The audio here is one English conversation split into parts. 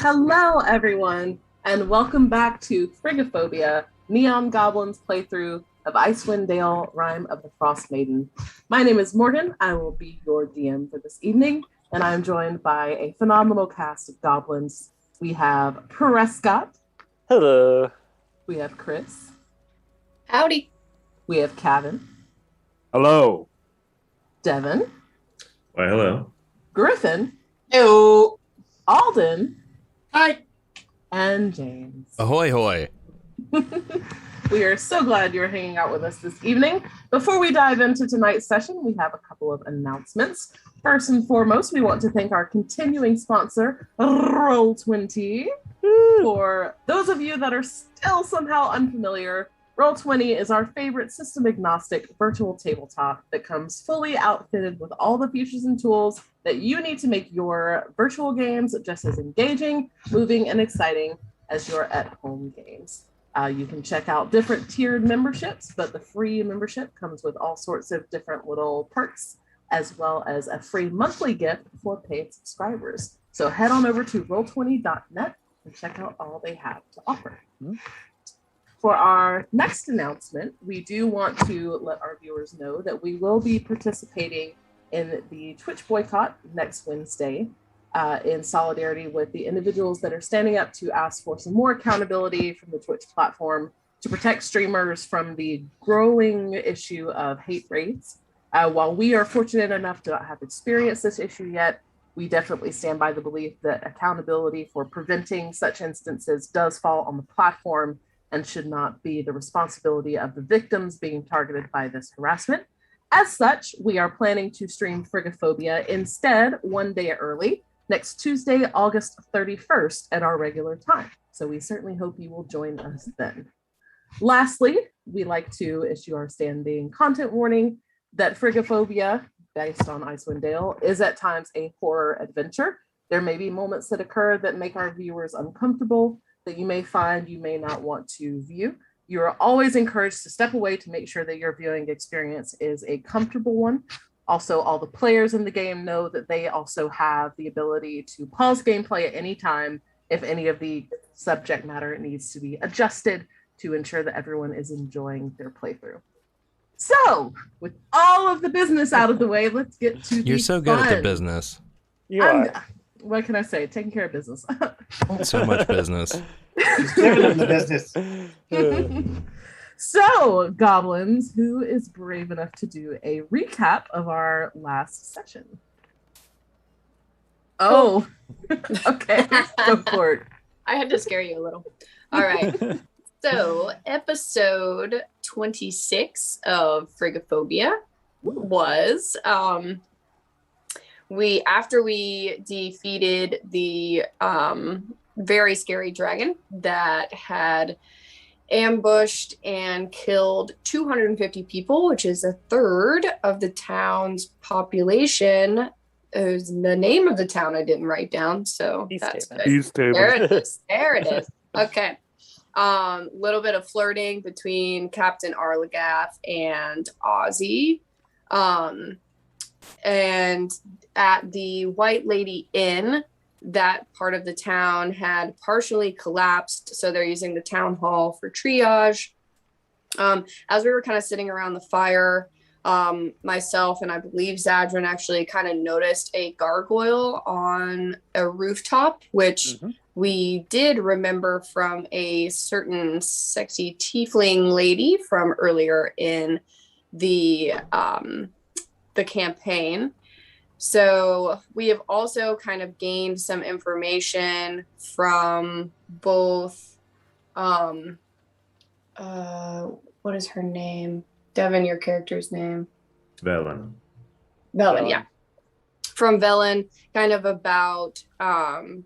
Hello, everyone, and welcome back to Frigiphobia, Neon Goblin's playthrough of Icewind Dale, Rime of the Frost Maiden. My name is Morgan. I will be your DM for this evening, and I'm joined by a phenomenal cast of goblins. We have Prescott. Hello. We have Chris. Howdy. We have Kevin. Hello. Devin. Why, hello. Griffin. Hello. Alden. Hi. And James. Ahoy hoy. We are so glad you're hanging out with us this evening. Before we dive into tonight's session, we have a couple of announcements. First and foremost, we want to thank our continuing sponsor, Roll20. For those of you that are still somehow unfamiliar, Roll20 is our favorite system-agnostic virtual tabletop that comes fully outfitted with all the features and tools that you need to make your virtual games just as engaging, moving, and exciting as your at-home games. You can check out different tiered memberships, but the free membership comes with all sorts of different little perks, as well as a free monthly gift for paid subscribers. So head on over to roll20.net and check out all they have to offer. For our next announcement, we do want to let our viewers know that we will be participating in the Twitch boycott next Wednesday in solidarity with the individuals that are standing up to ask for some more accountability from the Twitch platform to protect streamers from the growing issue of hate raids. While we are fortunate enough to not have experienced this issue yet, we definitely stand by the belief that accountability for preventing such instances does fall on the platform and should not be the responsibility of the victims being targeted by this harassment. As such, we are planning to stream Frigiphobia instead one day early, next Tuesday, August 31st at our regular time. So we certainly hope you will join us then. Lastly, we like to issue our standing content warning that Frigiphobia, based on Icewind Dale, is at times a horror adventure. There may be moments that occur that make our viewers uncomfortable, that you may find you may not want to view. You are always encouraged to step away to make sure that your viewing experience is a comfortable one. Also, all the players in the game know that they also have the ability to pause gameplay at any time if any of the subject matter needs to be adjusted to ensure that everyone is enjoying their playthrough. So, with all of the business out of the way, let's get to You're the so good at the fun. business. You are. What can I say? Taking care of business. So much business. He's giving him the business. So, goblins, who is brave enough to do a recap of our last session? Oh, okay, go for it. I had to scare you a little. All right. So, episode 26 of Frigiphobia was after we defeated the very scary dragon that had ambushed and killed 250 people, which is a third of the town's population. Is the name of the town I didn't write down, so that's good. Easthaven. There it is. There it is. Okay. Little bit of flirting between Captain Arlagath and Ozzy. And at the White Lady Inn, that part of the town had partially collapsed, so they're using the town hall for triage. As we were kind of sitting around the fire, myself and I believe Zadrin actually kind of noticed a gargoyle on a rooftop, which we did remember from a certain sexy tiefling lady from earlier in the campaign. So we have also kind of gained some information from both, what is her name? Devin, your character's name? Velen, yeah. From Velen, kind of about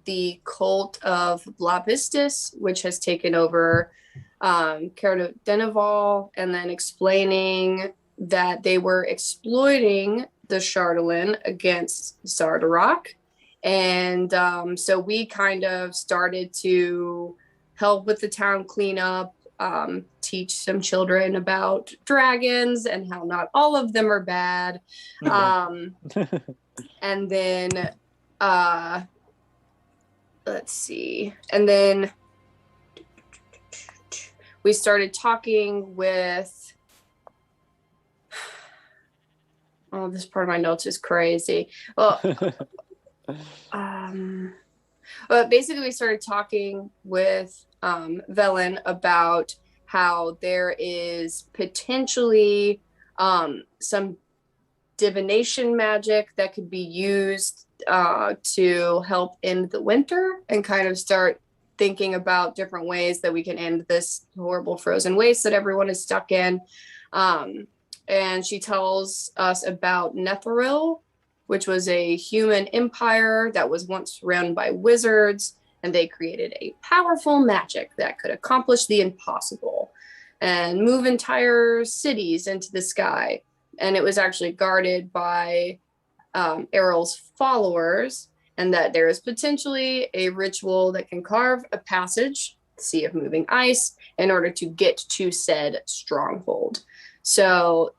the cult of Blapistis, which has taken over Denival, and then explaining that they were exploiting the Chardalin against Zardarok. And so we kind of started to help with the town cleanup, teach some children about dragons and how not all of them are bad. And then let's see. And then we started talking with, oh, this part of my notes is crazy. Well, but basically we started talking with Velen about how there is potentially some divination magic that could be used to help end the winter and kind of start thinking about different ways that we can end this horrible frozen waste that everyone is stuck in. And she tells us about Netheril, which was a human empire that was once run by wizards, and they created a powerful magic that could accomplish the impossible and move entire cities into the sky. And it was actually guarded by Errol's followers, and that there is potentially a ritual that can carve a passage, Sea of Moving Ice, in order to get to said stronghold. So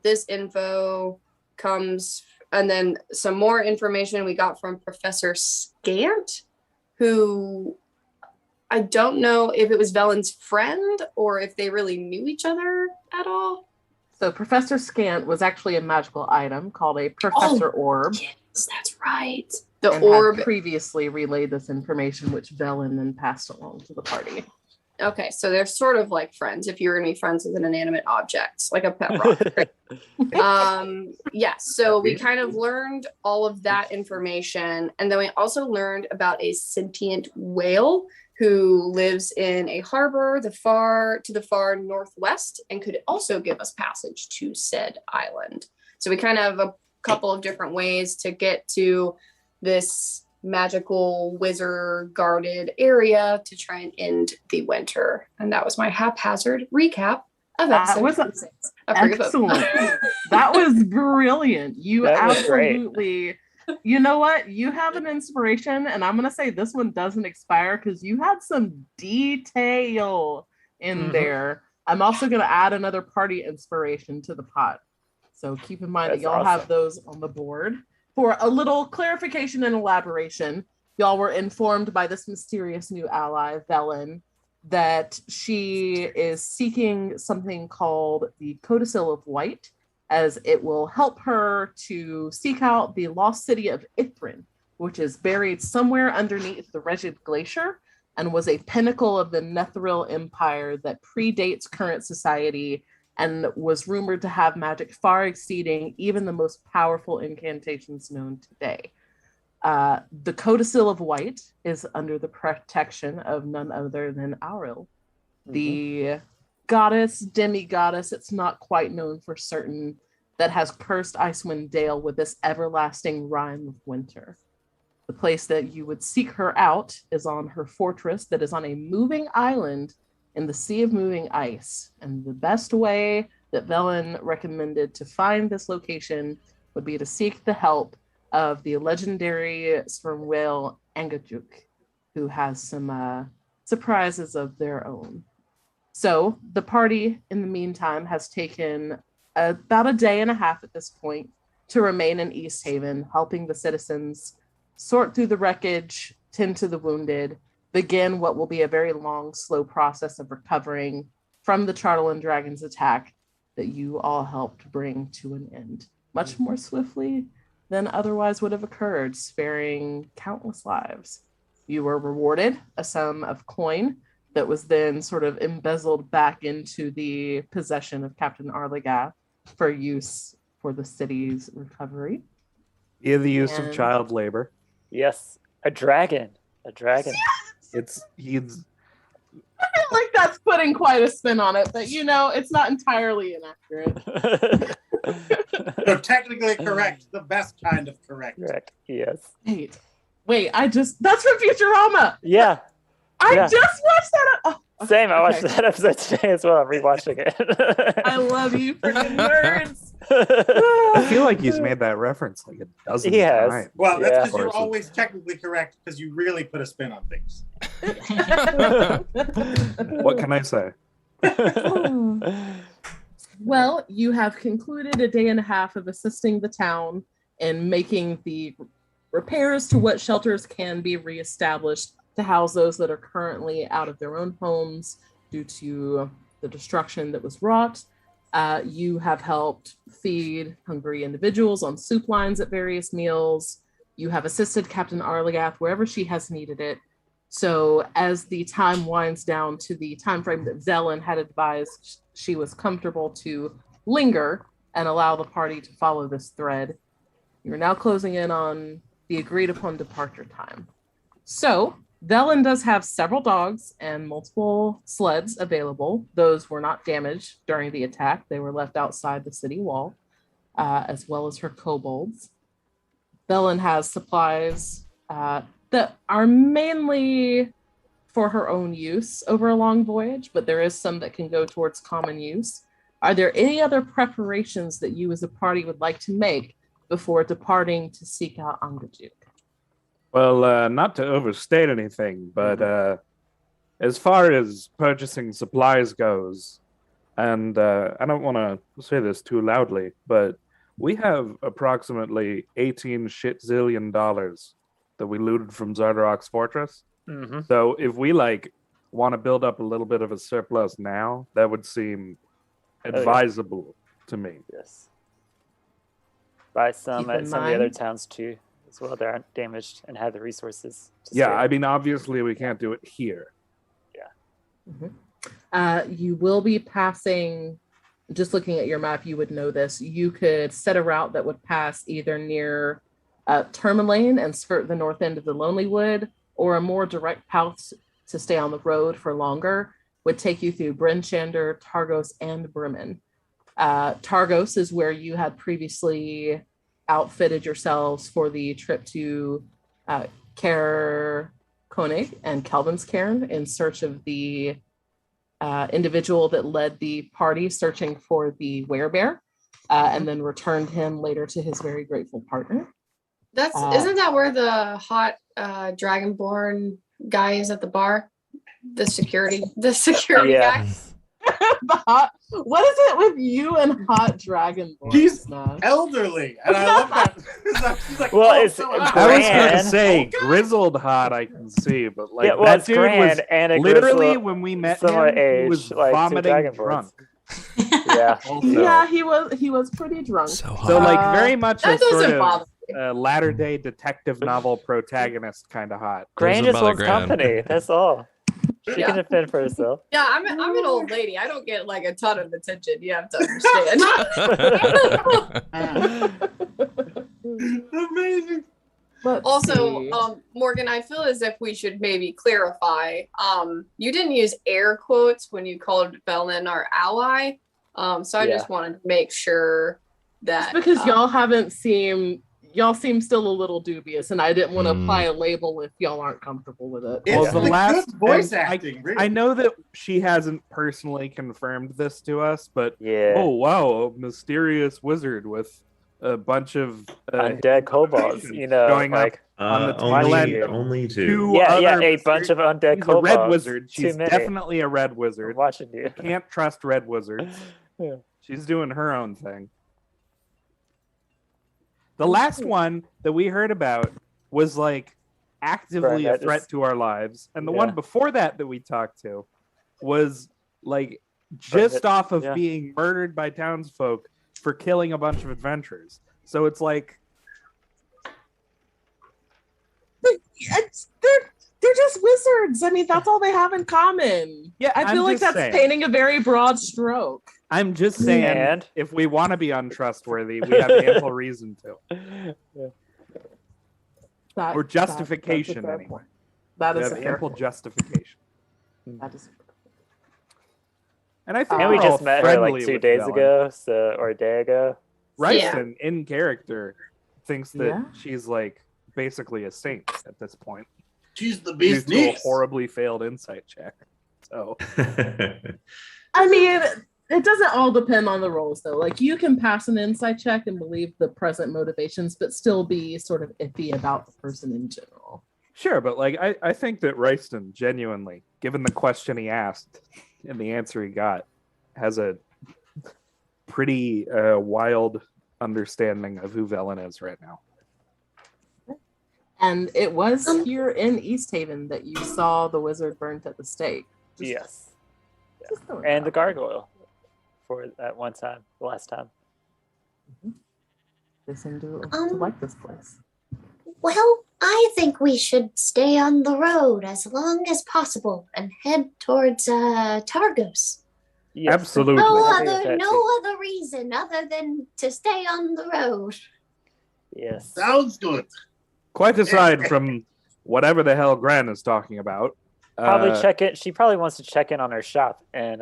this info comes, and then some more information we got from Professor Scant, who I don't know if it was Velen's friend or if they really knew each other at all. So Professor Scant was actually a magical item called a Professor Orb. Yes, that's right. The and orb had previously relayed this information, which Velen then passed along to the party. Okay, so they're sort of like friends if you're going to be friends with an inanimate object, like a pet rock. Yes, so we kind of learned all of that information. And then we also learned about a sentient whale who lives in a harbor to the far northwest and could also give us passage to said island. So we kind of have a couple of different ways to get to this magical wizard guarded area to try and end the winter. And that was my haphazard recap of episode 6 of excellent. That was brilliant. You that was absolutely, you know what? You have an inspiration, and I'm going to say this one doesn't expire because you had some detail in there. I'm also going to add another party inspiration to the pot. So keep in mind that y'all have those on the board. For a little clarification and elaboration, y'all were informed by this mysterious new ally, Velen, that she is seeking something called the Codicil of White, as it will help her to seek out the lost city of Ithrin, which is buried somewhere underneath the Regid Glacier and was a pinnacle of the Netheril Empire that predates current society and was rumored to have magic far exceeding even the most powerful incantations known today. The Codicil of White is under the protection of none other than Auril, the goddess, demi-goddess, it's not quite known for certain, that has cursed Icewind Dale with this everlasting rime of winter. The place that you would seek her out is on her fortress that is on a moving island in the Sea of Moving Ice. And the best way that Velen recommended to find this location would be to seek the help of the legendary sperm whale Angajuk, who has some surprises of their own. So the party, in the meantime, has taken about a day and a half at this point to remain in Easthaven, helping the citizens sort through the wreckage, tend to the wounded, begin what will be a very long, slow process of recovering from the Chartle and Dragon's attack that you all helped bring to an end, much more swiftly than otherwise would have occurred, sparing countless lives. You were rewarded a sum of coin that was then sort of embezzled back into the possession of Captain Arligath for use for the city's recovery. Yeah, the use of child labor. Yes, a dragon. A dragon. He's I feel like that's putting quite a spin on it, but you know, it's not entirely inaccurate. So technically correct, the best kind of correct. Correct. Yes. Wait, that's from Futurama. Yeah. I just watched that. Okay. Same. I watched that episode today as well. I'm rewatching it. I love you, freaking nerds. I feel like he's made that reference like a dozen times. Well, that's because you're always technically correct because you really put a spin on things. What can I say? Well, you have concluded a day and a half of assisting the town in making the repairs to what shelters can be reestablished to house those that are currently out of their own homes due to the destruction that was wrought. You have helped feed hungry individuals on soup lines at various meals. You have assisted Captain Arligath wherever she has needed it. So as the time winds down to the time frame that Velen had advised she was comfortable to linger and allow the party to follow this thread, you're now closing in on the agreed upon departure time. So Velen does have several dogs and multiple sleds available. Those were not damaged during the attack. They were left outside the city wall, as well as her kobolds. Velen has supplies that are mainly for her own use over a long voyage, but there is some that can go towards common use. Are there any other preparations that you as a party would like to make before departing to seek out Angajuk? Well, not to overstate anything, but as far as purchasing supplies goes, and I don't want to say this too loudly, but we have approximately 18 shit-zillion dollars that we looted from Zardarok's fortress. Mm-hmm. So if we want to build up a little bit of a surplus now, that would seem advisable to me. Yes. Buy some Keep at in some of the other mind- towns too, as well. They aren't damaged and have the resources. To Yeah, stay. I mean, obviously we can't do it here. You will be passing, just looking at your map, you would know this. You could set a route that would pass either near Tourmaline and skirt the north end of the Lonely Wood, or a more direct path to stay on the road for longer would take you through Bryn Shander, Targos, and Bremen. Targos is where you had previously outfitted yourselves for the trip to Ker Koenig and Kelvin's Cairn in search of the individual that led the party searching for the werebear, and then returned him later to his very grateful partner. Isn't that where the hot dragonborn guy is at the bar? The security guy. What is it with you and hot dragon boys? He's Smash? elderly, and I love that. She's like, Well, oh, it's so I was Grand. going to say grizzled hot, I can see, but yeah, well, that it's dude grand was and a literally grizzled, when we met him, similar he age, was like two vomiting dragonborns. drunk. Yeah. Also. Yeah, he was pretty drunk. So So hot. very much a That sort doesn't of bother me. latter day detective novel protagonist kind of hot. Grand Doesn't just bother wants Gran. company. That's all. She Yeah. can defend for herself. Yeah, I'm an old lady. I don't get like a ton of attention. You have to understand. Amazing. Let's Also, see. Morgan, I feel as if we should maybe clarify. You didn't use air quotes when you called Velen our ally. So I just wanted to make sure that Just because y'all seem still a little dubious, and I didn't want to apply a label if y'all aren't comfortable with it. It's Well, the the last- good voice and acting. Really. I know that she hasn't personally confirmed this to us, but Yeah. oh wow, a mysterious wizard with a bunch of Undead kobolds, you know, going like up on the tail only- end. only two. Two yeah, other a bunch of undead She's a kobolds. red wizard. Too She's many. definitely a red I'm wizard. watching you. Can't trust red wizards. Yeah. She's doing her own thing. The last one that we heard about was like actively Right, a that threat is- to our lives, and the Yeah. one before that we talked to was like just off of yeah. being murdered by townsfolk for killing a bunch of adventurers. So it's like They're just wizards. I mean, that's all they have in common. yeah, I feel I'm like just that's saying. painting a very broad stroke. I'm just saying, And if we want to be untrustworthy, we have ample reason to, That- or justification that's a fair anyway. point. That We is have a fair ample point. justification. That is And I think and we we're all just met her friendly like 2 with days Velen. ago, or a day ago. Ryston, in character, thinks that Yeah. she's like basically a saint at this point She's the due beast to a niece. horribly failed insight check. So I mean, it doesn't all depend on the roles, though. Like, you can pass an insight check and believe the present motivations, but still be sort of iffy about the person in general. sure, but like I think that Ryston genuinely, given the question he asked and the answer he got, has a pretty wild understanding of who Velen is right now. And it was here in Easthaven that you saw the wizard burnt at the stake. Yes. Just throwing And it the out there. gargoyle for that one time, the last time. They seem to Um, like this place. Well, I think we should stay on the road as long as possible and head towards Targos. Yes. Absolutely. No I agree with other, that no too. other reason other than to stay on the road. Yes. Sounds good. Quite aside from whatever the hell Gran is talking about. Probably check it. She probably wants to check in on her shop in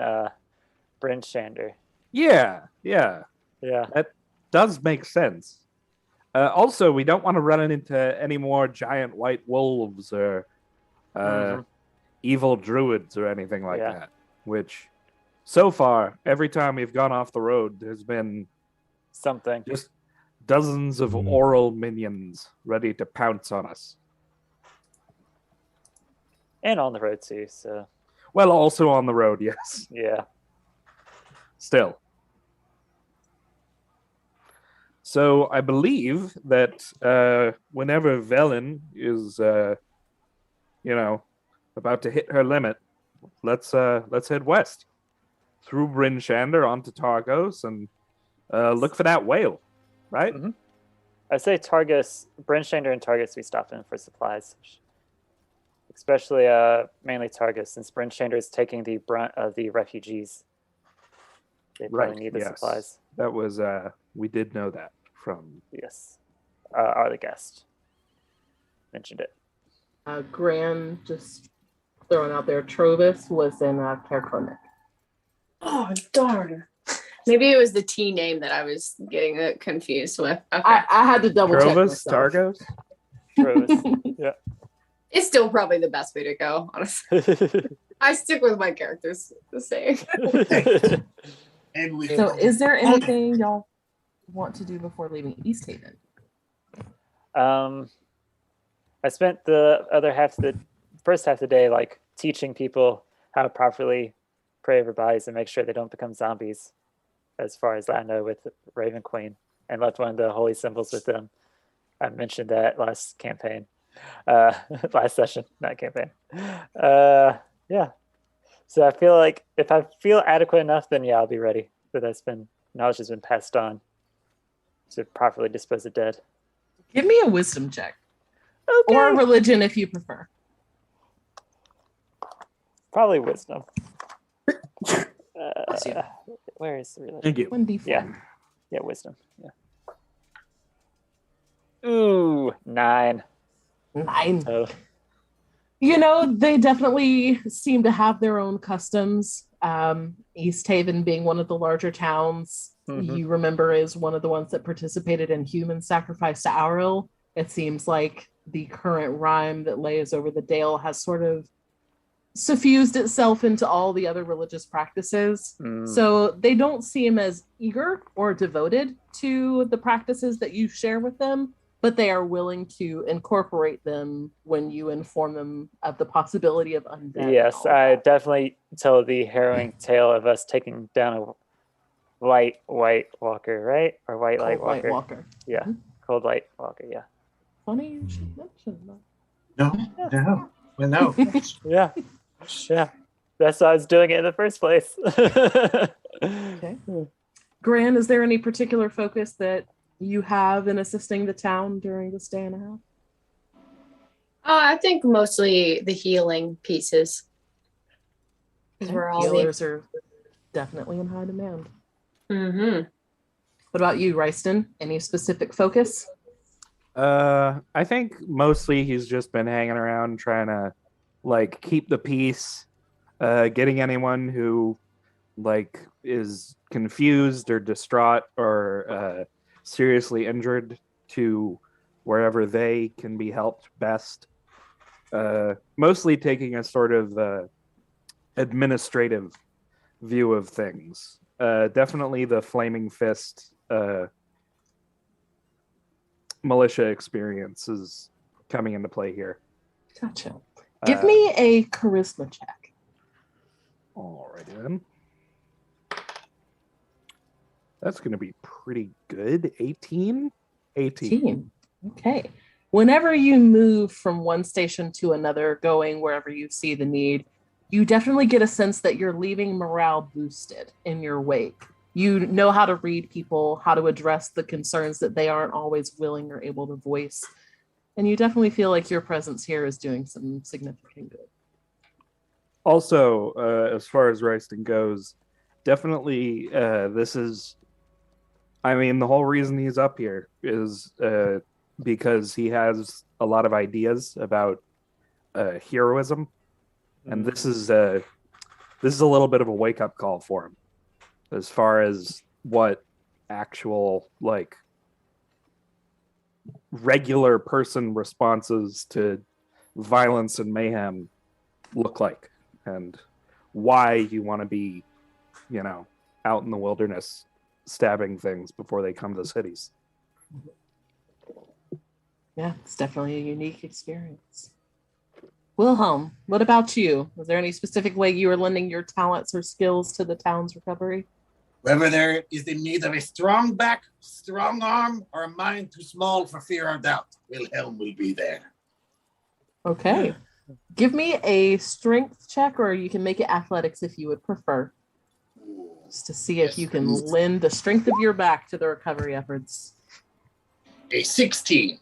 Bryn Shander. Yeah. Yeah. That does make sense. Also, we don't want to run into any more giant white wolves or evil druids or anything like that. Which, so far, every time we've gone off the road, there's been Something. just dozens of oral minions ready to pounce on us. And on the road too, so Well, also on the road, yes. yeah. Still. So I believe that whenever Velen is, about to hit her limit, let's head west through Bryn Shander onto Targos and look for that whale, right? Mhm. I'd say Targus, Bryn Shander and Targus we stop in for supplies. Especially mainly Targus, since Bryn Shander is taking the brunt of the refugees. They probably need the supplies. That was we did know that from Yes. Our the guest mentioned it. Gran, just throwing out there, Trovis was in Kerkonic. Oh, darn. Maybe it was the T name that I was getting confused with. Okay. I had to double check Trovus, myself. Targos. Rose. It's still probably the best way to go, honestly. I stick with my characters the same. And we So is there anything y'all want to do before leaving Easthaven? I spent the first half of the day like teaching people how to properly pray over bodies and make sure they don't become zombies, as far as I know, with Raven Queen, and left one of the holy symbols with them. I mentioned that last campaign, last session, not campaign. Yeah. So I feel like if I feel adequate enough, then yeah, I'll be ready. But knowledge has been passed on to properly dispose of dead. Give me a wisdom check. Okay. Or a religion if you prefer. Probably wisdom. Bless you. Where is the religion? Thank you. 1d4. Yeah, wisdom. Yeah. Ooh, 9. 9. Oh. You know, they definitely seem to have their own customs. Easthaven being one of the larger towns, you remember, is one of the ones that participated in human sacrifice to Auril. It seems like the current rhyme that lays over the dale has sort of suffused itself into all the other religious practices. So they don't seem as eager or devoted to the practices that you share with them, but they are willing to incorporate them when you inform them of the possibility of undead. Yes, I definitely tell the harrowing tale of us taking down a white walker, right? Or white light walker. White Walker. Yeah, cold light walker, yeah. Funny you should mention that. No. Well, no. Yeah. That's why I was doing it in the first place. Okay. Gran, is there any particular focus that you have in assisting the town during this day and a half? I think mostly the healing pieces. Because we're all Healers are definitely in high demand. Mm-hmm. What about you, Ryston? Any specific focus? I think mostly he's just been hanging around trying to like keep the peace, getting anyone who like is confused or distraught or seriously injured to wherever they can be helped best. Mostly taking a sort of administrative view of things. Definitely the Flaming Fist militia experience is coming into play here. Gotcha. Give me a charisma check. Alrighty then. That's going to be pretty good. 18? 18. Okay. whenever you move from one station to another, going wherever you see the need, you definitely get a sense that you're leaving morale boosted in your wake. You know how to read people, how to address the concerns that they aren't always willing or able to voice. And you definitely feel like your presence here is doing some significant good. Also, as far as Royston goes, definitely this is, I mean, the whole reason he's up here is because he has a lot of ideas about heroism. And this is a little bit of a wake-up call for him as far as what actual, like, regular person responses to violence and mayhem look like, and why you want to be, you know, out in the wilderness stabbing things before they come to cities. Yeah, it's definitely a unique experience. Wilhelm, what about you? Was there any specific way you were lending your talents or skills to the town's recovery? Whether there is in need of a strong back, strong arm, or a mind too small for fear or doubt, Wilhelm will be there. Okay. Give me a strength check, or you can make it athletics if you would prefer. Just to see if you can lend the strength of your back to the recovery efforts. A 16.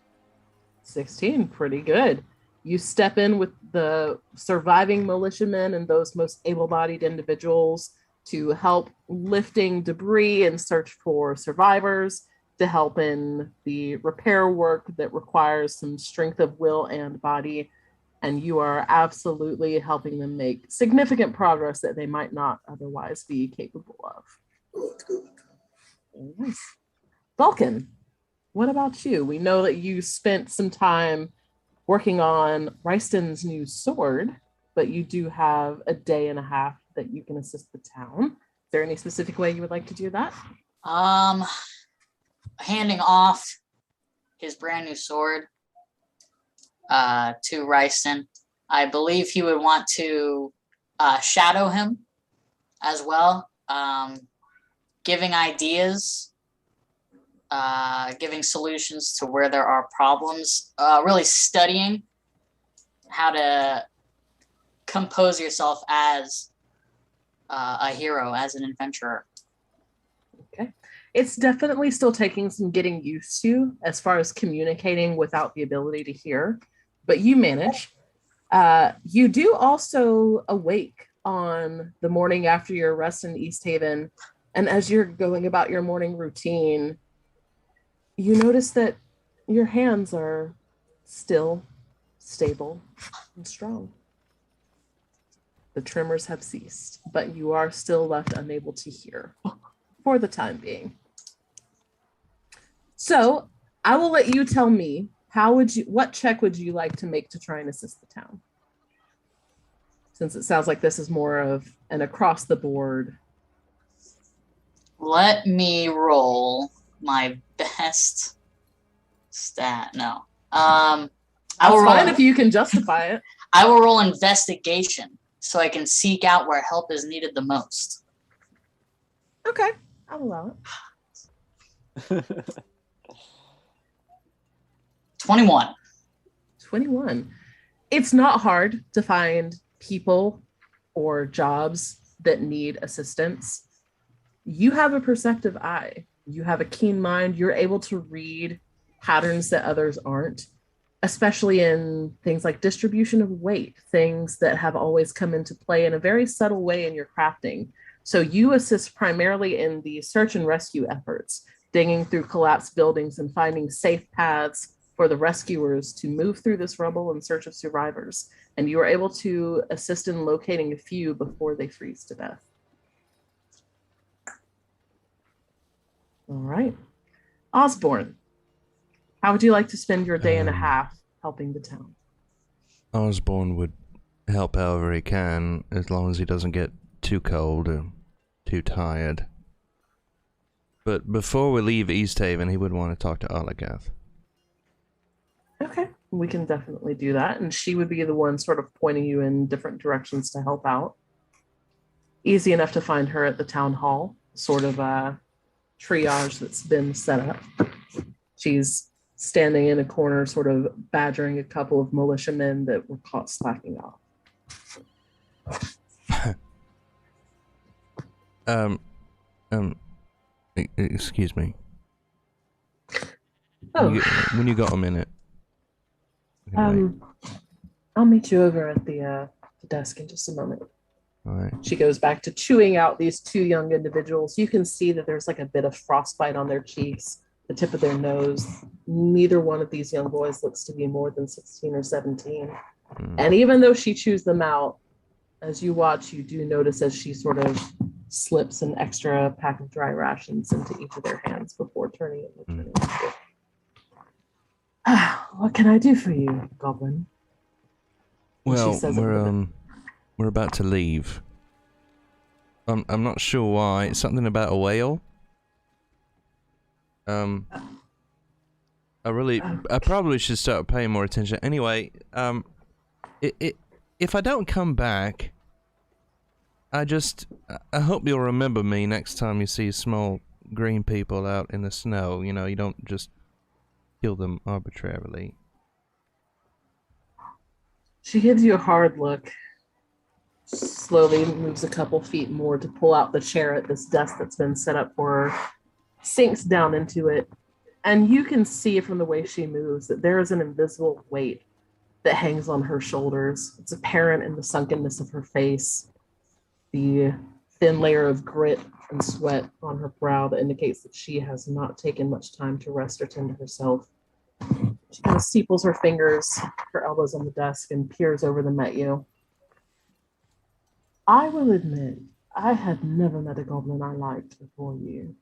16, pretty good. You step in with the surviving militiamen and those most able-bodied individuals to help lifting debris and search for survivors, to help in the repair work that requires some strength of will and body. And you are absolutely helping them make significant progress that they might not otherwise be capable of. Good. Nice. Vulcan, what about you? We know that you spent some time working on Ryston's new sword, but you do have a day and a half that you can assist the town. Is there any specific way you would like to do that? Handing off his brand new sword to Ryston. I believe he would want to shadow him as well, giving ideas, giving solutions to where there are problems, really studying how to compose yourself as a hero, as an adventurer. Okay. It's definitely still taking some getting used to as far as communicating without the ability to hear, but you manage. You do also awake on the morning after your arrest in Easthaven, and as you're going about your morning routine, you notice that your hands are still stable and strong. The tremors have ceased, but you are still left unable to hear for the time being. So I will let you tell me, what check would you like to make to try and assist the town? Since it sounds like this is more of an across the board. Let me roll my best stat. No. I will roll fine if you can justify it. I will roll investigation so I can seek out where help is needed the most. Okay, I'll allow it. 21. 21. It's not hard to find people or jobs that need assistance. You have a perceptive eye. You have a keen mind. You're able to read patterns that others aren't, especially in things like distribution of weight, things that have always come into play in a very subtle way in your crafting. So you assist primarily in the search and rescue efforts, digging through collapsed buildings and finding safe paths for the rescuers to move through this rubble in search of survivors. And you are able to assist in locating a few before they freeze to death. All right. Osborne, how would you like to spend your day and a half helping the town? Osborne would help however he can, as long as he doesn't get too cold or too tired. But before we leave Easthaven, he would want to talk to Olagath. Okay, we can definitely do that. And she would be the one sort of pointing you in different directions to help out. Easy enough to find her at the town hall, sort of a triage that's been set up. She's standing in a corner, sort of badgering a couple of militiamen that were caught slacking off. Excuse me. Oh, When you got a minute. I'll meet you over at the desk in just a moment. All right. She goes back to chewing out these two young individuals. You can see that there's like a bit of frostbite on their cheeks, the tip of their nose. Neither one of these young boys looks to be more than 16 or 17. And even though she chews them out, as you watch, you do notice as she sort of slips an extra pack of dry rations into each of their hands before turning it and returning it. What can I do for you, Goblin? Well, we're about to leave. I'm not sure why. Something about a whale. I probably should start paying more attention. Anyway, if I don't come back, I hope you'll remember me next time you see small green people out in the snow. You know, you don't just kill them arbitrarily. She gives you a hard look, slowly moves a couple feet more to pull out the chair at this desk that's been set up for her, sinks down into it, and you can see from the way she moves that there is an invisible weight that hangs on her shoulders. It's apparent in the sunkenness of her face, the thin layer of grit and sweat on her brow that indicates that she has not taken much time to rest or tend to herself. She kind of steeples her fingers, her elbows on the desk, and peers over them at you. I will admit, I had never met a goblin I liked before you.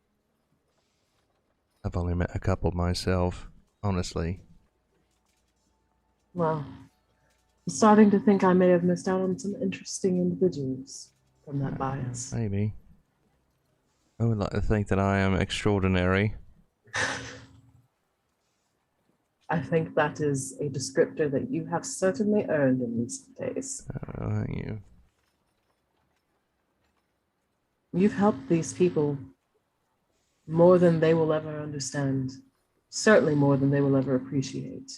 I've only met a couple myself, honestly. Well, I'm starting to think I may have missed out on some interesting individuals from that bias. Maybe. I would like to think that I am extraordinary. I think that is a descriptor that you have certainly earned in recent days. Oh, thank you. You've helped these people more than they will ever understand, certainly more than they will ever appreciate.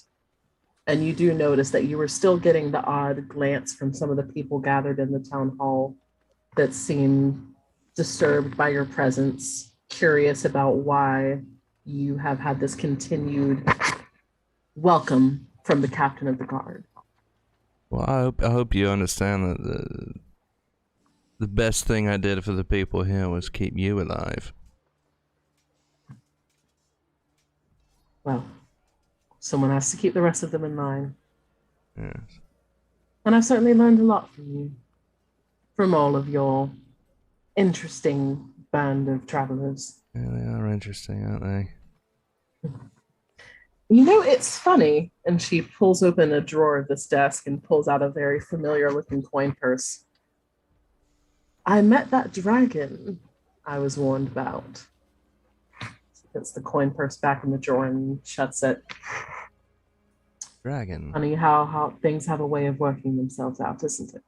And you do notice that you were still getting the odd glance from some of the people gathered in the town hall that seem disturbed by your presence, curious about why you have had this continued welcome from the captain of the guard. Well, I hope you understand that the best thing I did for the people here was keep you alive. Well, someone has to keep the rest of them in line. Yes. And I've certainly learned a lot from you, from all of your interesting band of travelers. Yeah, they are interesting, aren't they? You know, it's funny. And she pulls open a drawer of this desk and pulls out a very familiar looking coin purse. I met that dragon I was warned about. She puts the coin purse back in the drawer and shuts it. Dragon. Funny how things have a way of working themselves out, isn't it?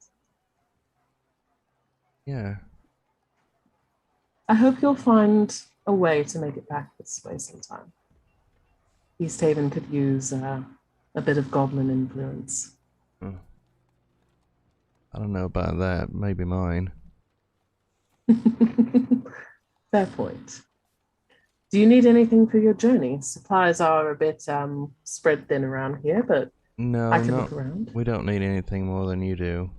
Yeah. I hope you'll find a way to make it back this way sometime. Easthaven could use a bit of goblin influence. I don't know about that. Maybe mine. Fair point. Do you need anything for your journey? Supplies are a bit spread thin around here, but No, I can look around. We don't need anything more than you do.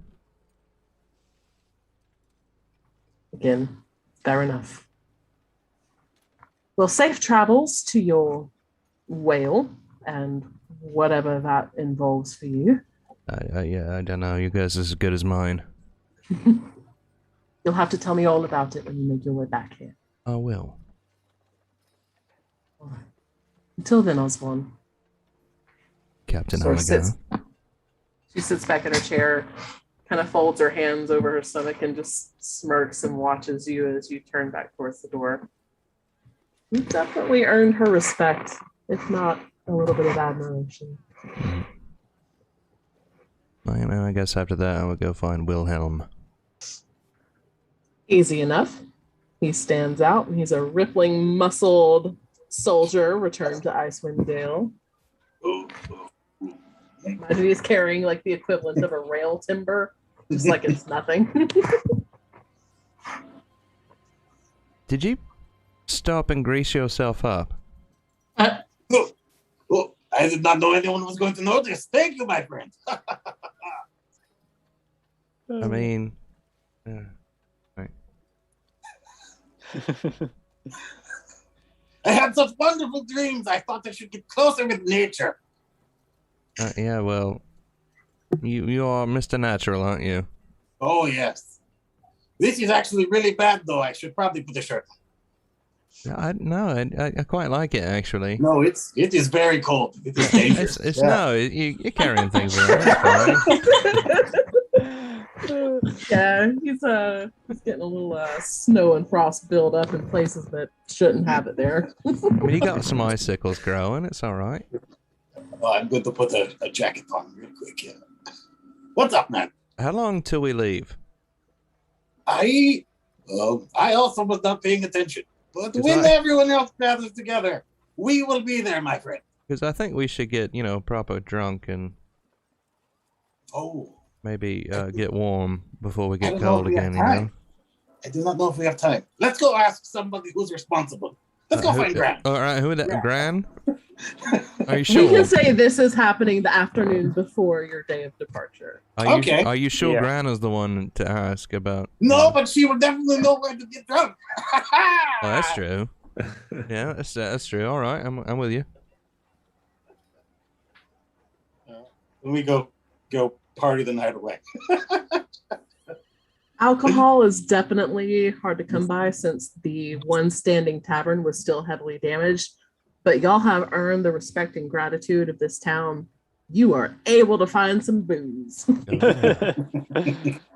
Again, fair enough. Well, safe travels to your whale and whatever that involves for you. Yeah, I don't know. You guys are as good as mine. You'll have to tell me all about it when you make your way back here. I will. All right. Until then, Osborne. Captain Sort of Onaga. She sits back in her chair, kind of folds her hands over her stomach and just smirks and watches you as you turn back towards the door. You've definitely earned her respect, if not a little bit of admiration. I guess after that I would go find Wilhelm. Easy enough. He stands out and he's a rippling, muscled soldier returned to Icewind Dale. Imagine he's carrying like the equivalent of a rail timber, just like it's nothing. Did you stop and grease yourself up? Oh, I did not know anyone was going to notice. Thank you, my friend. I mean, right. I had such wonderful dreams. I thought I should get closer with nature. Yeah, well, you are Mr. Natural, aren't you? Oh, yes. This is actually really bad, though. I should probably put a shirt on. I quite like it, actually. No, it is very cold. It is dangerous. You're carrying things around. That's fine. Yeah, he's getting a little snow and frost build up in places that shouldn't have it there. I mean, you got some icicles growing. It's all right. Well, I'm going to put a jacket on real quick. Yeah. What's up, man? How long till we leave? I also was not paying attention. But when everyone else gathers together, we will be there, my friend. Because I think we should get, proper drunk and maybe get warm before we get cold again, I do not know if we have time. Let's go ask somebody who's responsible. Let's go find Gran. All right, who is that? Gran? Are you sure? We can say this is happening the afternoon before your day of departure. Are you sure Gran is the one to ask about? No, but she will definitely know where to get drunk. Oh, that's true. Yeah, that's true. All right, I'm with you. We go party the night away. Alcohol is definitely hard to come by since the one standing tavern was still heavily damaged, but y'all have earned the respect and gratitude of this town. You are able to find some booze.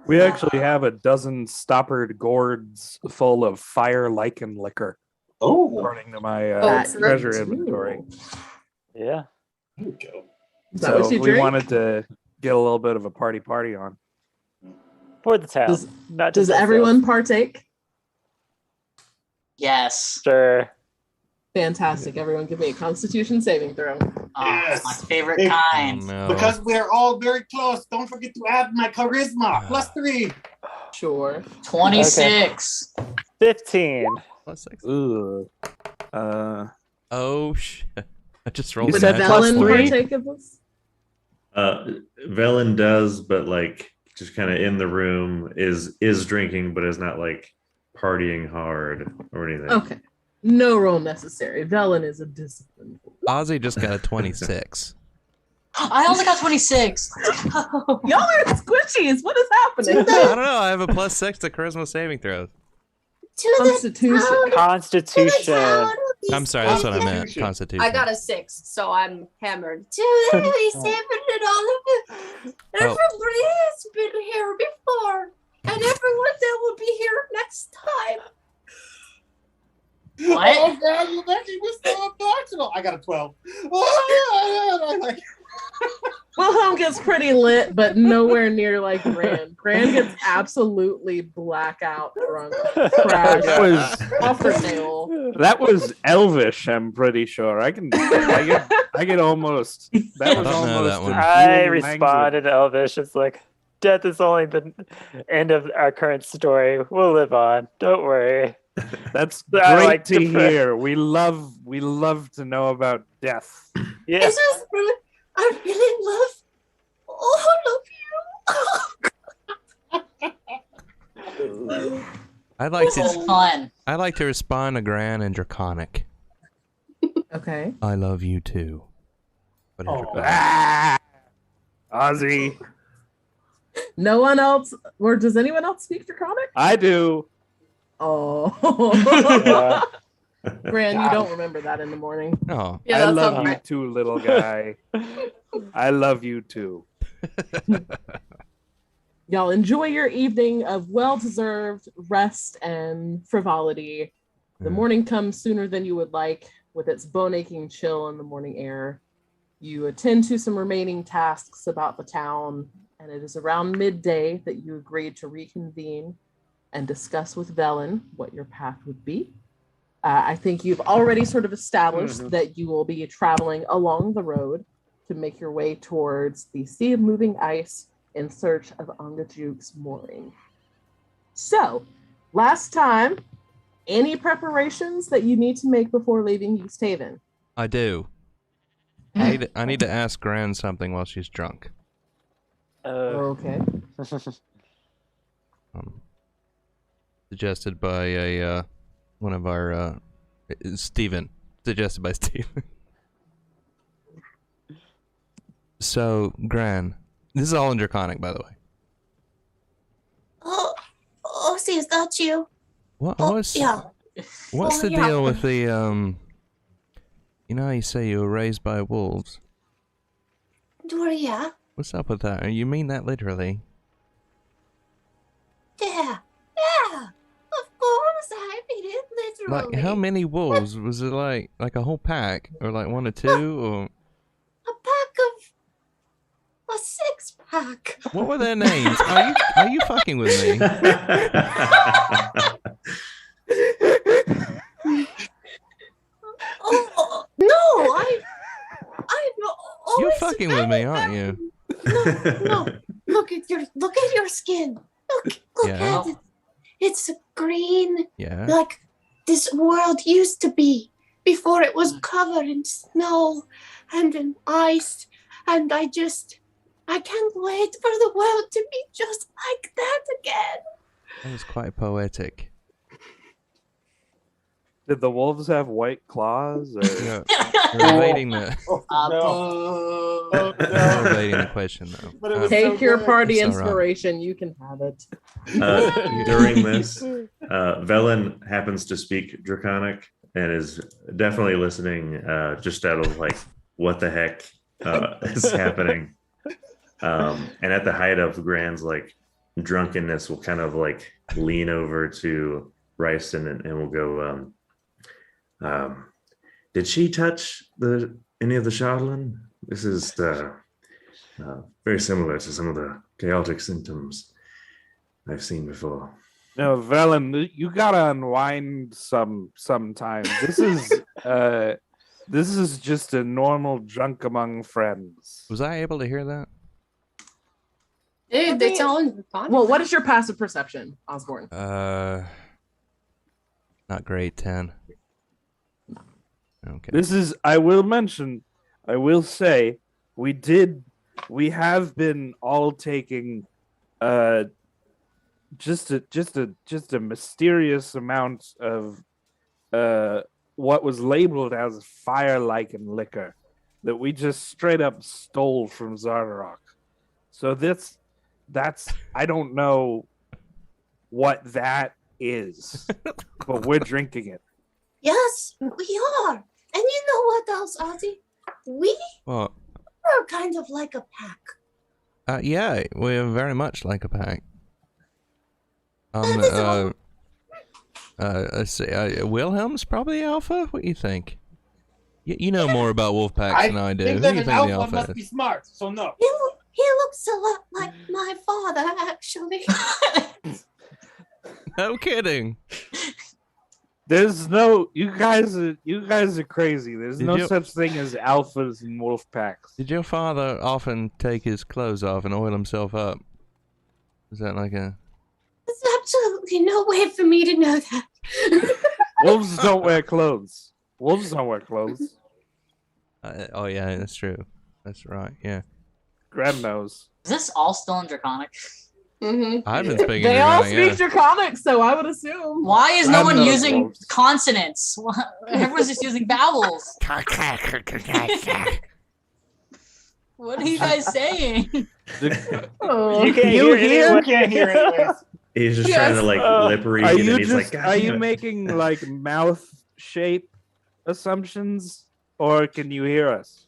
We actually have a dozen stoppered gourds full of fire-lichen liquor. Oh, according to my treasure inventory. Yeah. There we go. Is that what you we drink? wanted to get a little bit of a party on. For the town. Does everyone partake? Yes. Sure. Fantastic. Everyone give me a constitution saving throw. Yes. My favorite kind. Oh, no. Because we're all very close. Don't forget to add my charisma. +3. Sure. 26. 15. +6. Ooh. Oh shit! I just rolled. Would said Velen +3? partake of this? Velen does, but like just kind of in the room is drinking, but is not like partying hard or anything. Okay. No roll necessary. Velen is a disciplined. Ozzy just got a 26. I only got 26. Y'all are squishies. What is happening? I don't know. I have a +6 to charisma saving throws. Constitution. Constitution. I'm sorry, that's what I meant. Constitution. I got a 6, so I'm hammered. To the 27 and all of it. Everybody has been here before, and everyone that will be here next time. What? Oh, God, you making me so emotional. I got a 12. Oh, Wilhelm gets pretty lit, but nowhere near like Gran. Gran gets absolutely blackout drunk. Crash off her nail. That was Elvish, I'm pretty sure. I get almost. That was I don't know almost. that one. I responded to Elvish. It's like, death is only the end of our current story. We'll live on. Don't worry. That's I great like to to- hear. We love to know about death. Yeah. It's just really, I really love all of you. I'd like This is to. fun. I'd like to respond to Gran and Draconic. Okay. I love you too. What is Draconic? Ah, Ozzy, No one else, or does anyone else speak Draconic? I do. Oh. Yeah. Gran, you don't remember that in the morning. Oh, Yeah, I that's love okay. you too, little guy. I love you too. Y'all enjoy your evening of well-deserved rest and frivolity. The morning comes sooner than you would like, with its bone-aching chill in the morning air. You attend to some remaining tasks about the town, and it is around midday that you agreed to reconvene and discuss with Velen what your path would be. I think you've already sort of established that you will be traveling along the road to make your way towards the sea of moving ice in search of Angajuke's mooring. So, last time, any preparations that you need to make before leaving Easthaven? I do. I need to ask Gran something while she's drunk. Okay. Suggested by one of our Steven. Suggested by Steven. So, Gran, this is all in Draconic, by the way. Oh, see, is that you? What's the deal with the you know how you say you were raised by wolves? Yeah. What's up with that? You mean that literally? Yeah. Of course, I mean it literally. Like, how many wolves? Was it like a whole pack? Or like one or two? Or a pack of... a six-pack. what were their names? Are you fucking with me? Oh, no, I You're fucking with me, aren't you? No. Look at your skin. Look Yeah. at it. It's green. Yeah. Like this world used to be before it was covered in snow and in ice. And I can't wait for the world to be just like that again. That was quite poetic. Did the wolves have white claws? Or... Yeah. You're evading the no. evading the question though. Take your party It's all right. inspiration. You can have it. During this, Velen happens to speak Draconic and is definitely listening just out of like, what the heck is happening? And at the height of Gran's like drunkenness, we'll kind of like lean over to Ryston and we'll go, did she touch any of the Shardlin? This is very similar to some of the chaotic symptoms I've seen before. No, Velen, you gotta unwind sometimes. This is just a normal drunk among friends. Was I able to hear that? Dude, they telling. Well, what is your passive perception, Osborne? Not great. 10. Okay. This is. I will say, we have been all taking, just a mysterious amount of, what was labeled as fire-like and liquor that we just straight up stole from Zardarok. So that's I don't know what that is, but we're drinking it. Yes, we are. And you know what else, Ozzy? We Well, are kind of like a pack. yeah, we're very much like a pack. Let's see. Wilhelm's probably alpha. What do you think? You know more about wolf packs than I do. think Who that do you an think the alpha alpha must is? be smart, so no. He looks a lot like my father, actually. No kidding. There's no. You guys are crazy. There's no such thing as alphas and wolf packs. Did your father often take his clothes off and oil himself up? Is that like a? There's absolutely no way for me to know that. Wolves don't wear clothes. Wolves don't wear clothes. Oh yeah, that's true. That's right. Yeah. Gran knows. Is this all still in Draconic? Mm-hmm. I've been speaking. They all Draconic, speak Draconic, so I would assume. Why is no I one know using wolves. consonants? Everyone's just using vowels. What are you guys saying? Oh. You can't You hear it. hear? You can't hear it anyways. He's just trying to like lip read, Are and you he's like, "God are damn you it." making like mouth shape assumptions, or can you hear us?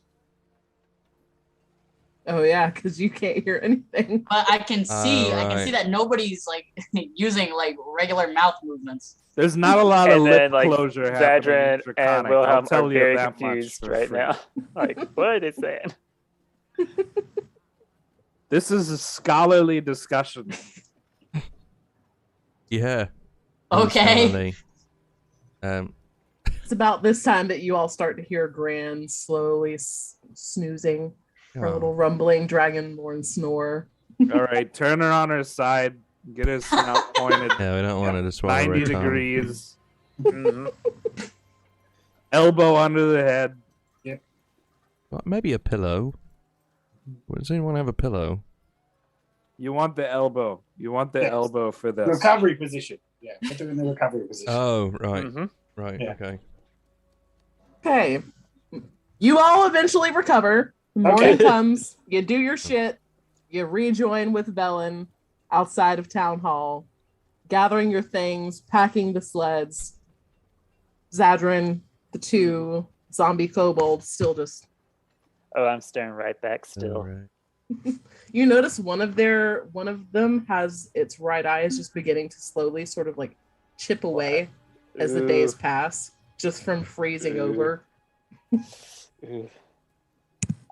Oh yeah, because you can't hear anything. But I can see, I can right. see that nobody's like using like regular mouth movements. There's not a lot of And lip then, like, closure happening. in Zadran and Draconic, I'll Wilhelm tell are you very that much confused for right free. now. Like, what are they saying? This is a scholarly discussion. Yeah. Okay. Definitely. It's about this time that you all start to hear Gran slowly snoozing Her little rumbling dragonborn snore. All right, turn her on her side. Get her snout pointed. Yeah, we don't want her to swallow 90 her tongue. degrees. Elbow under the head. Yep. Well, maybe a pillow. Does anyone have a pillow? You want the elbow. You want the Yes. elbow for this. Recovery position. Yeah, put her in the recovery position. Oh, right. Mhm. Right, Yeah. okay. Okay. You all eventually recover. Morning Okay. comes. You do your shit. You rejoin with Velen outside of town hall, gathering your things, packing the sleds. Zadrin, the two zombie kobolds, still just. Oh, I'm staring right back still. Alright. You notice one of them has its right eye is just beginning to slowly sort of like chip away as the days pass, just from freezing over. Ooh.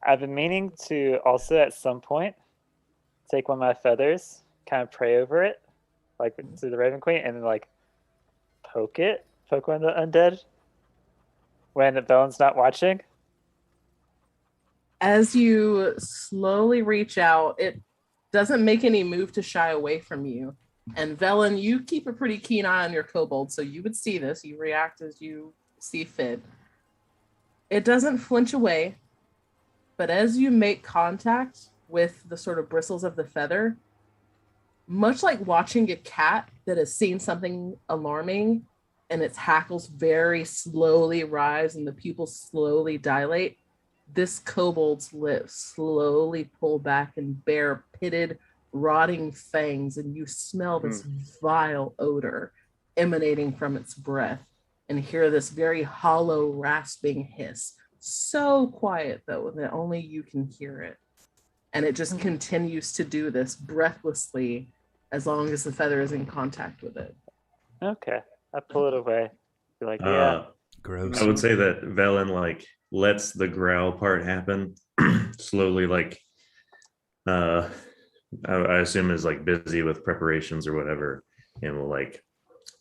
I've been meaning to also at some point take one of my feathers, kind of pray over it, like to the Raven Queen, and then like poke one of the undead when the Velen's not watching. As you slowly reach out, it doesn't make any move to shy away from you. And Velen, you keep a pretty keen eye on your kobold, so you would see this. You react as you see fit. It doesn't flinch away, but as you make contact with the sort of bristles of the feather, much like watching a cat that has seen something alarming and its hackles very slowly rise and the pupils slowly dilate, this kobold's lips slowly pull back and bear pitted, rotting fangs, and you smell this vile odor emanating from its breath and hear this very hollow, rasping hiss. So quiet, though, that only you can hear it. And it just continues to do this breathlessly as long as the feather is in contact with it. Okay, I pull it away. Be like, yeah. Gross. I would say that Velen like lets the growl part happen slowly, like I assume is like busy with preparations or whatever, and will like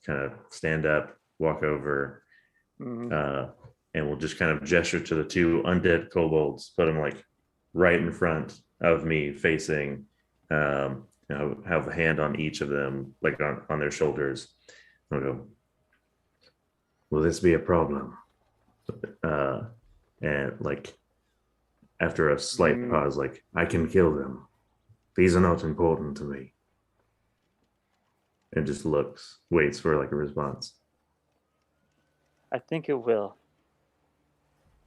kind of stand up, walk over, and will just kind of gesture to the two undead kobolds, put them like right in front of me, facing, have a hand on each of them, like on their shoulders. I'll go, will this be a problem? And like after a slight pause, like, I can kill them. These are not important to me. And just waits for like a response. I think it will.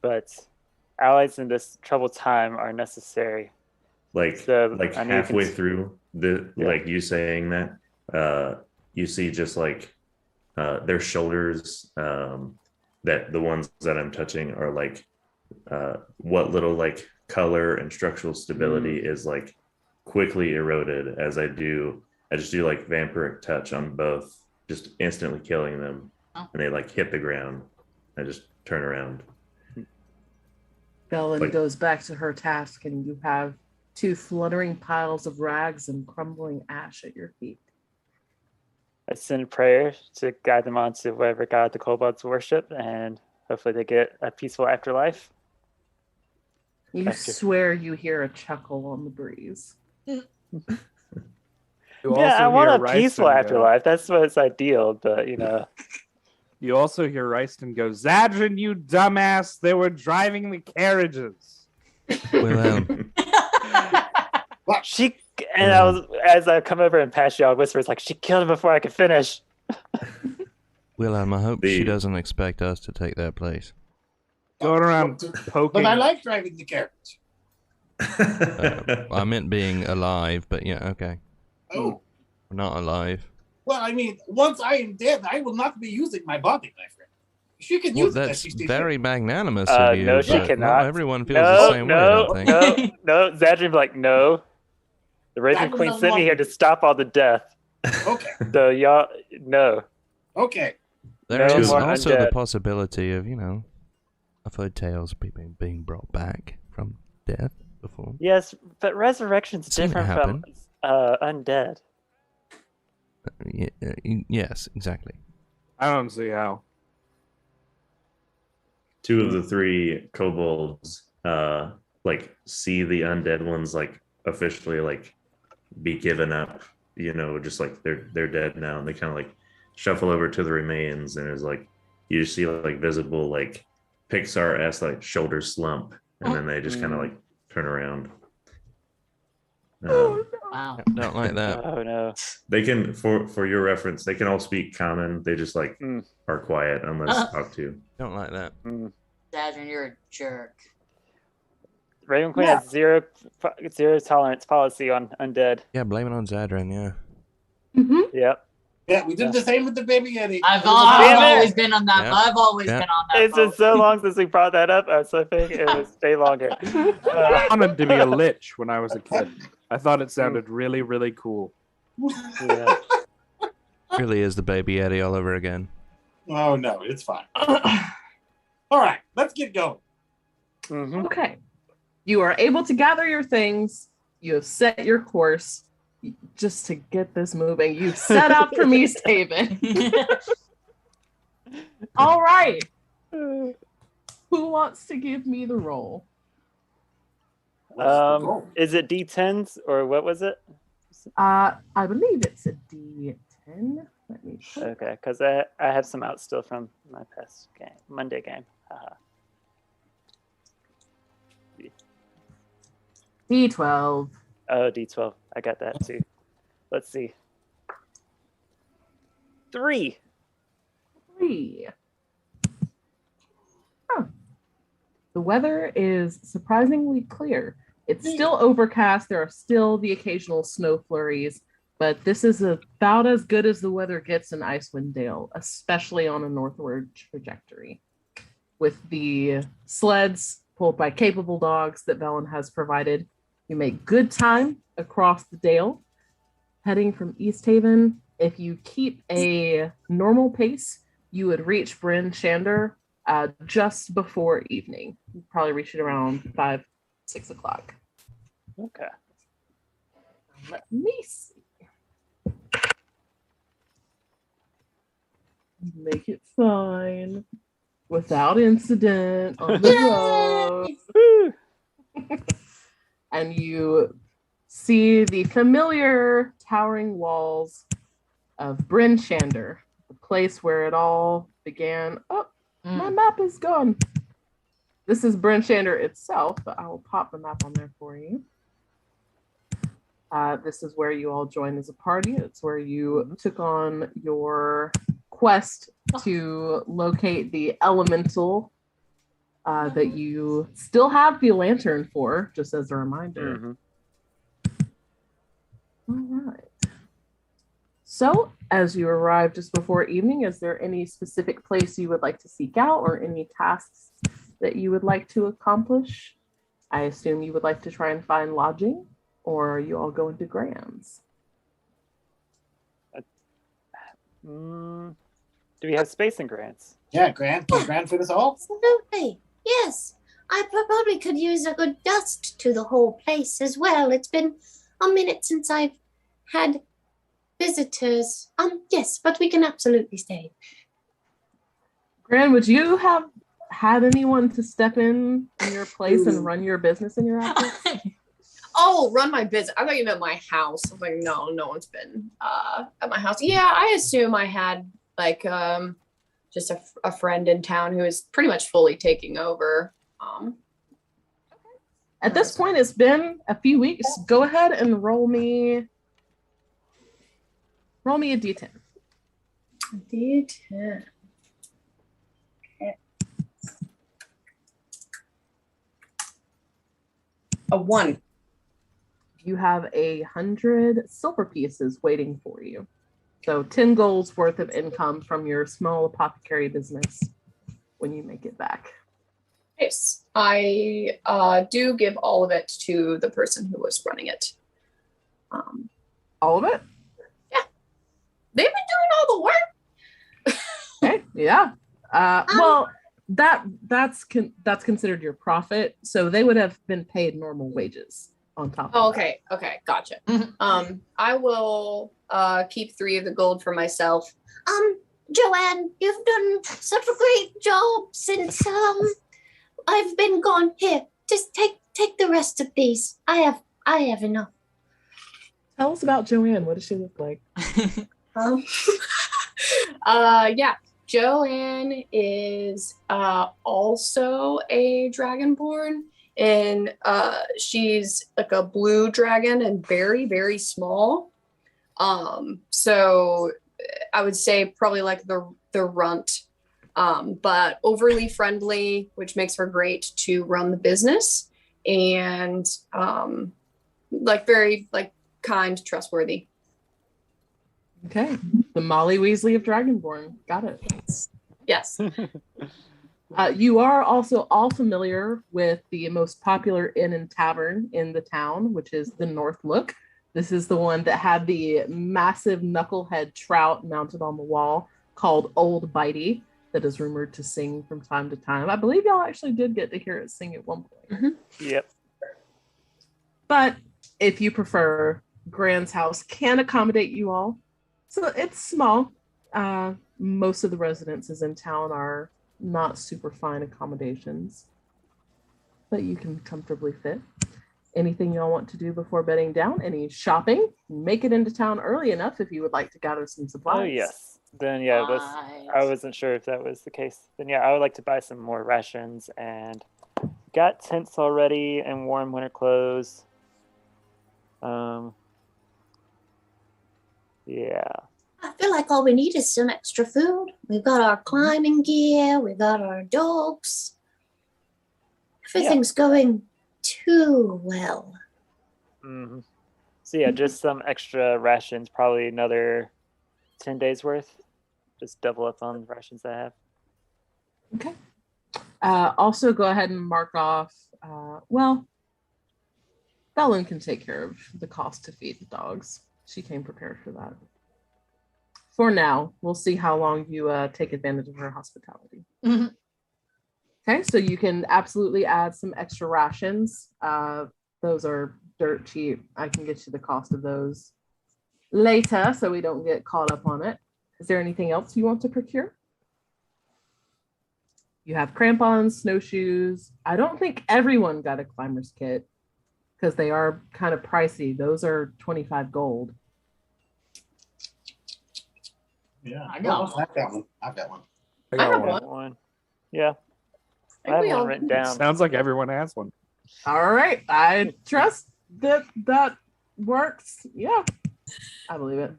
But allies in this troubled time are necessary. Like So, like I need halfway to- through like you saying that, you see just like their shoulders, that the ones that I'm touching are like what little like color and structural stability is like quickly eroded as I just do like vampiric touch on both, just instantly killing them, and they like hit the ground. I just turn around. Velen goes back to her task, and you have two fluttering piles of rags and crumbling ash at your feet. I send a prayer to guide them on to whatever god the kobolds worship, and hopefully they get a peaceful afterlife. You swear you hear a chuckle on the breeze. You Yeah, I also want hear a peaceful Ryston go- afterlife. That's what's ideal, but you know. You also hear Ryston go, Zadrin, you dumbass, they were driving the carriages. Wilhelm, She and I was as I come over and pass y'all whispers like she killed him before I could finish. Wilhelm, I hope she The- doesn't expect us to take their place. Going around poking. But I like driving the carriage. I meant being alive, but yeah, okay. Oh, We're not alive. well, I mean, once I am dead, I will not be using my body, my friend. She can Well, use it. that's as she sees very fit. magnanimous of you. No, she but cannot. Not everyone feels the same way, I don't think. no. Zadrin be like, no. The Raven Zadrin Queen doesn't sent me want here me. to stop all the death. Okay, So y'all, no. okay. There No is more also the undead. possibility of, I've heard tales of people being brought back from death before. Yes, but resurrection's Seen it different from undead. Yes, exactly. I don't see how. Two of the three kobolds like see the undead ones like officially like be given up, just like they're dead now, and they kind of like shuffle over to the remains, and it's like you just see like visible like Pixar-esque like shoulder slump, and then they just kind of like turn around. Wow. Don't like that. Oh no. They can, for your reference, they can all speak common. They just like are quiet unless talked to. Don't like that. Zadrin, you're a jerk. Raven Queen has zero tolerance policy on undead. Yeah, blame it on Zadrin, yeah. Mm-hmm. Yep. Yeah, we did the same with the baby Yeti. I've always been on that. Yeah. I've always Yeah. been on that. It's been so long since we brought that up. I was hoping it would stay longer. I wanted to be a lich when I was a kid. I thought it sounded really, really cool. Yeah. Really is the baby Yeti all over again. Oh, no, it's fine. All right, let's get going. Mhm. Okay. You are able to gather your things. You have set your course. Just to get this moving, you've set out from Easthaven. All right. Who wants to give me the roll? Is it D10s or what was it? I believe it's a D10. Let me check. Okay, because I have some out still from my past game, Monday game. D12. Oh, D12. I got that too. Let's see. 3. 3. Huh. The weather is surprisingly clear. It's still overcast. There are still the occasional snow flurries, but this is about as good as the weather gets in Icewind Dale, especially on a northward trajectory. With the sleds pulled by capable dogs that Velen has provided, you make good time across the dale, heading from Easthaven. If you keep a normal pace, you would reach Bryn Shander just before evening. You'd probably reach it around 5, 6 o'clock. Okay. Let me see. Make it fine. Without incident on the road. And you see the familiar towering walls of Bryn Shander, the place where it all began. Oh, my map is gone. This is Bryn Shander itself, but I will pop the map on there for you. This is where you all joined as a party. It's where you took on your quest to locate the elemental that you still have the lantern for, just as a reminder. All right. So, as you arrive just before evening, is there any specific place you would like to seek out or any tasks that you would like to accomplish? I assume you would like to try and find lodging, or are you all going to Graham's? Do we have space in grants? Yeah, Grant. Can Grant fit us all? Absolutely. Yes. I probably could use a good dust to the whole place as well. It's been a minute since I've had visitors. Yes, but we can absolutely stay. Gran, would you have had anyone to step in your place and run your business in your absence? Oh, run my business. I thought you meant my house. I was like, no one's been at my house. Yeah, I assume I had like just a friend in town who is pretty much fully taking over. At this point, it's been a few weeks. Go ahead and roll me a D10. D10. Okay. A 1. You have 100 silver pieces waiting for you. So 10 gold's worth of income from your small apothecary business when you make it back. Yes, I do give all of it to the person who was running it. All of it? Yeah. They've been doing all the work. Okay, yeah. Well, that's considered your profit, so they would have been paid normal wages on top of that. Okay, gotcha. I will keep 3 of the gold for myself. Joanne, you've done such a great job since I've been gone. Here, just take take the rest of these. I have enough. Tell us about Joanne. What does she look like? Um, yeah, Joanne is also a dragonborn, and she's like a blue dragon and very, very small. So I would say probably like the runt, but overly friendly, which makes her great to run the business, and like very like kind, trustworthy. Okay. The Molly Weasley of Dragonborn. Got it. Yes. You are also all familiar with the most popular inn and tavern in the town, which is the North Look. This is the one that had the massive knucklehead trout mounted on the wall called Old Bitey that is rumored to sing from time to time. I believe y'all actually did get to hear it sing at one point. Mm-hmm. Yep. But if you prefer, Grand's house can accommodate you all. So it's small. Most of the residences in town are not super fine accommodations, but you can comfortably fit. Anything y'all want to do before bedding down? Any shopping? Make it into town early enough if you would like to gather some supplies. Oh, yes. Then, yeah, I wasn't sure if that was the case. Then, yeah, I would like to buy some more rations and got tents already and warm winter clothes. Yeah. I feel like all we need is some extra food. We've got our climbing gear. We've got our dogs. Everything's going too well. Mm-hmm. So yeah, just some extra rations, probably another 10 days worth. Just double up on the rations I have. Okay. Also, go ahead and mark off. Bellin can take care of the cost to feed the dogs. She came prepared for that. For now, we'll see how long you take advantage of her hospitality. Mm-hmm. Okay, so you can absolutely add some extra rations. Those are dirt cheap. I can get you the cost of those later so we don't get caught up on it. Is there anything else you want to procure? You have crampons, snowshoes. I don't think everyone got a climber's kit because they are kind of pricey. Those are 25 gold. Yeah, I got one. I've got one. I have got one. Yeah. I have one written down. Sounds like everyone has one. All right. I trust that works. Yeah, I believe it.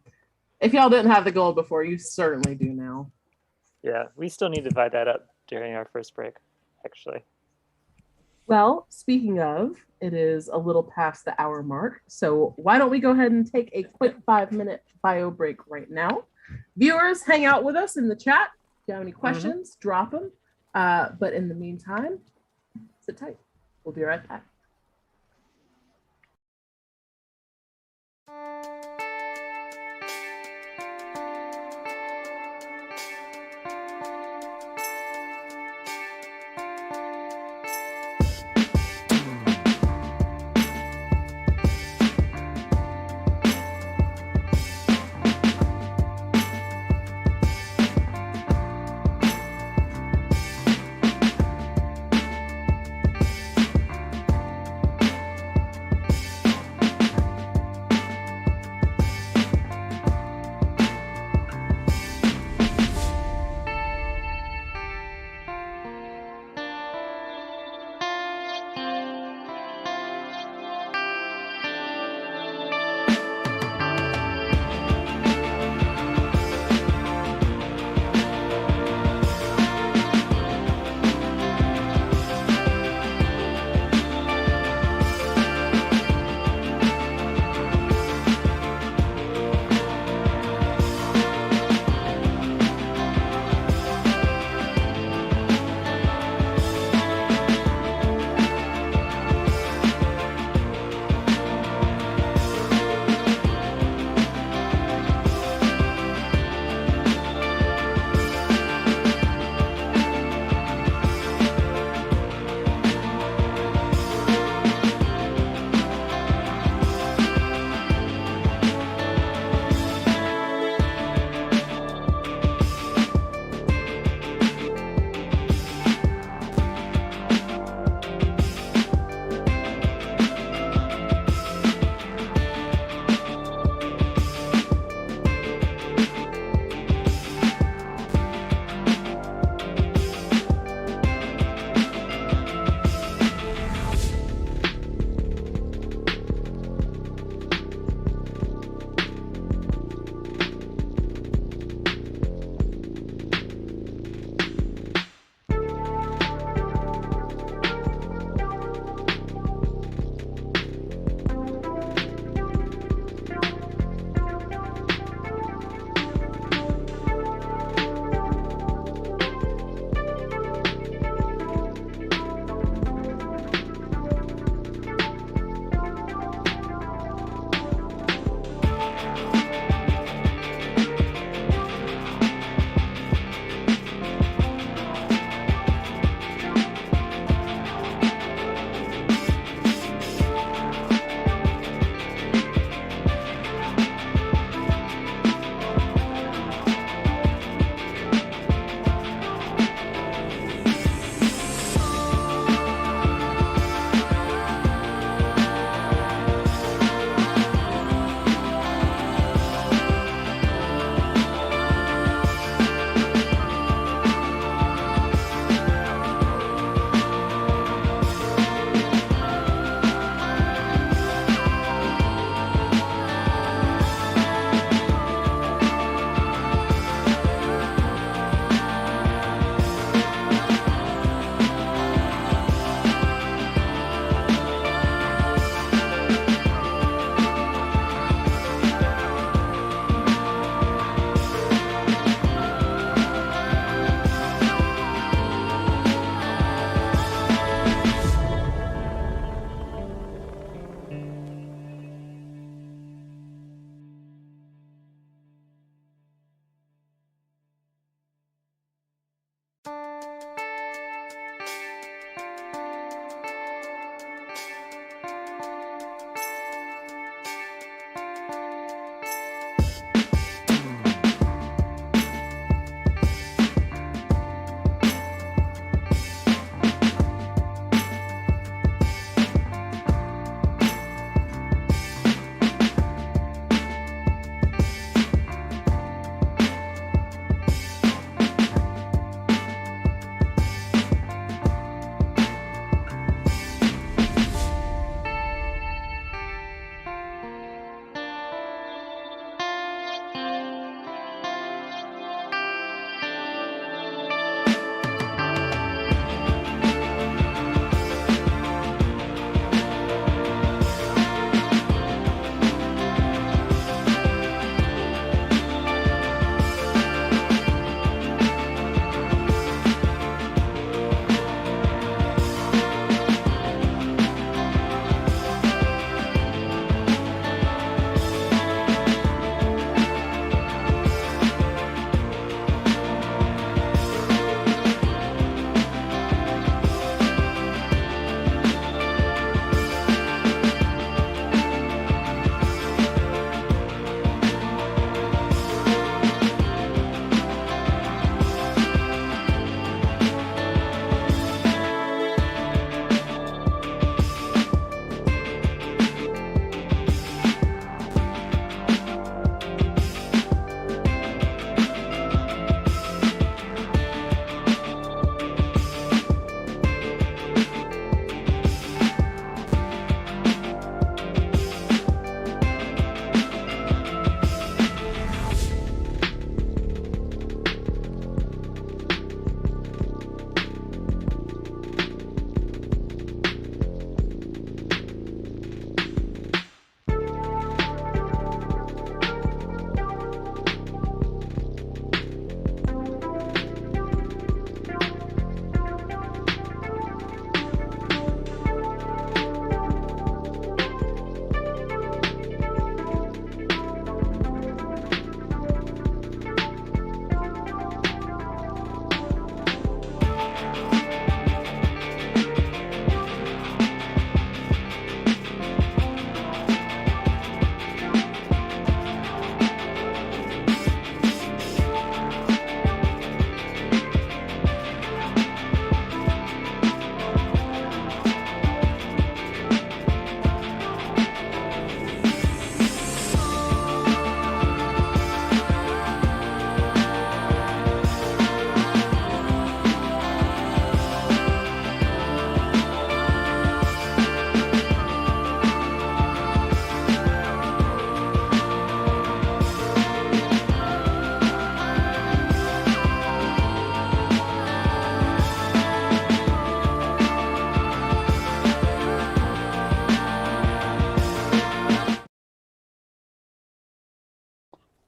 If y'all didn't have the gold before, you certainly do now. Yeah, we still need to divide that up during our first break, actually. Well, speaking of, it is a little past the hour mark. So why don't we go ahead and take a quick 5-minute bio break right now? Viewers, hang out with us in the chat. If you have any questions, drop them. But in the meantime, sit tight. We'll be right back.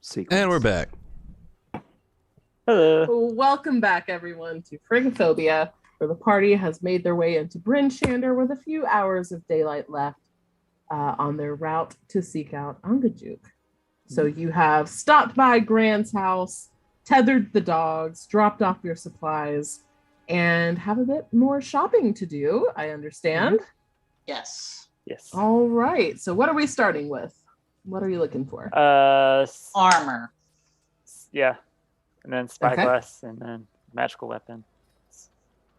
sequence. And we're back. Hello. Welcome back, everyone, to Frigiphobia, where the party has made their way into Bryn Shander with a few hours of daylight left on their route to seek out Angajuk. So you have stopped by Grant's house, tethered the dogs, dropped off your supplies, and have a bit more shopping to do, I understand. Yes. Yes. All right. So what are we starting with? What are you looking for? Armor. Yeah. And then spyglass and then magical weapon.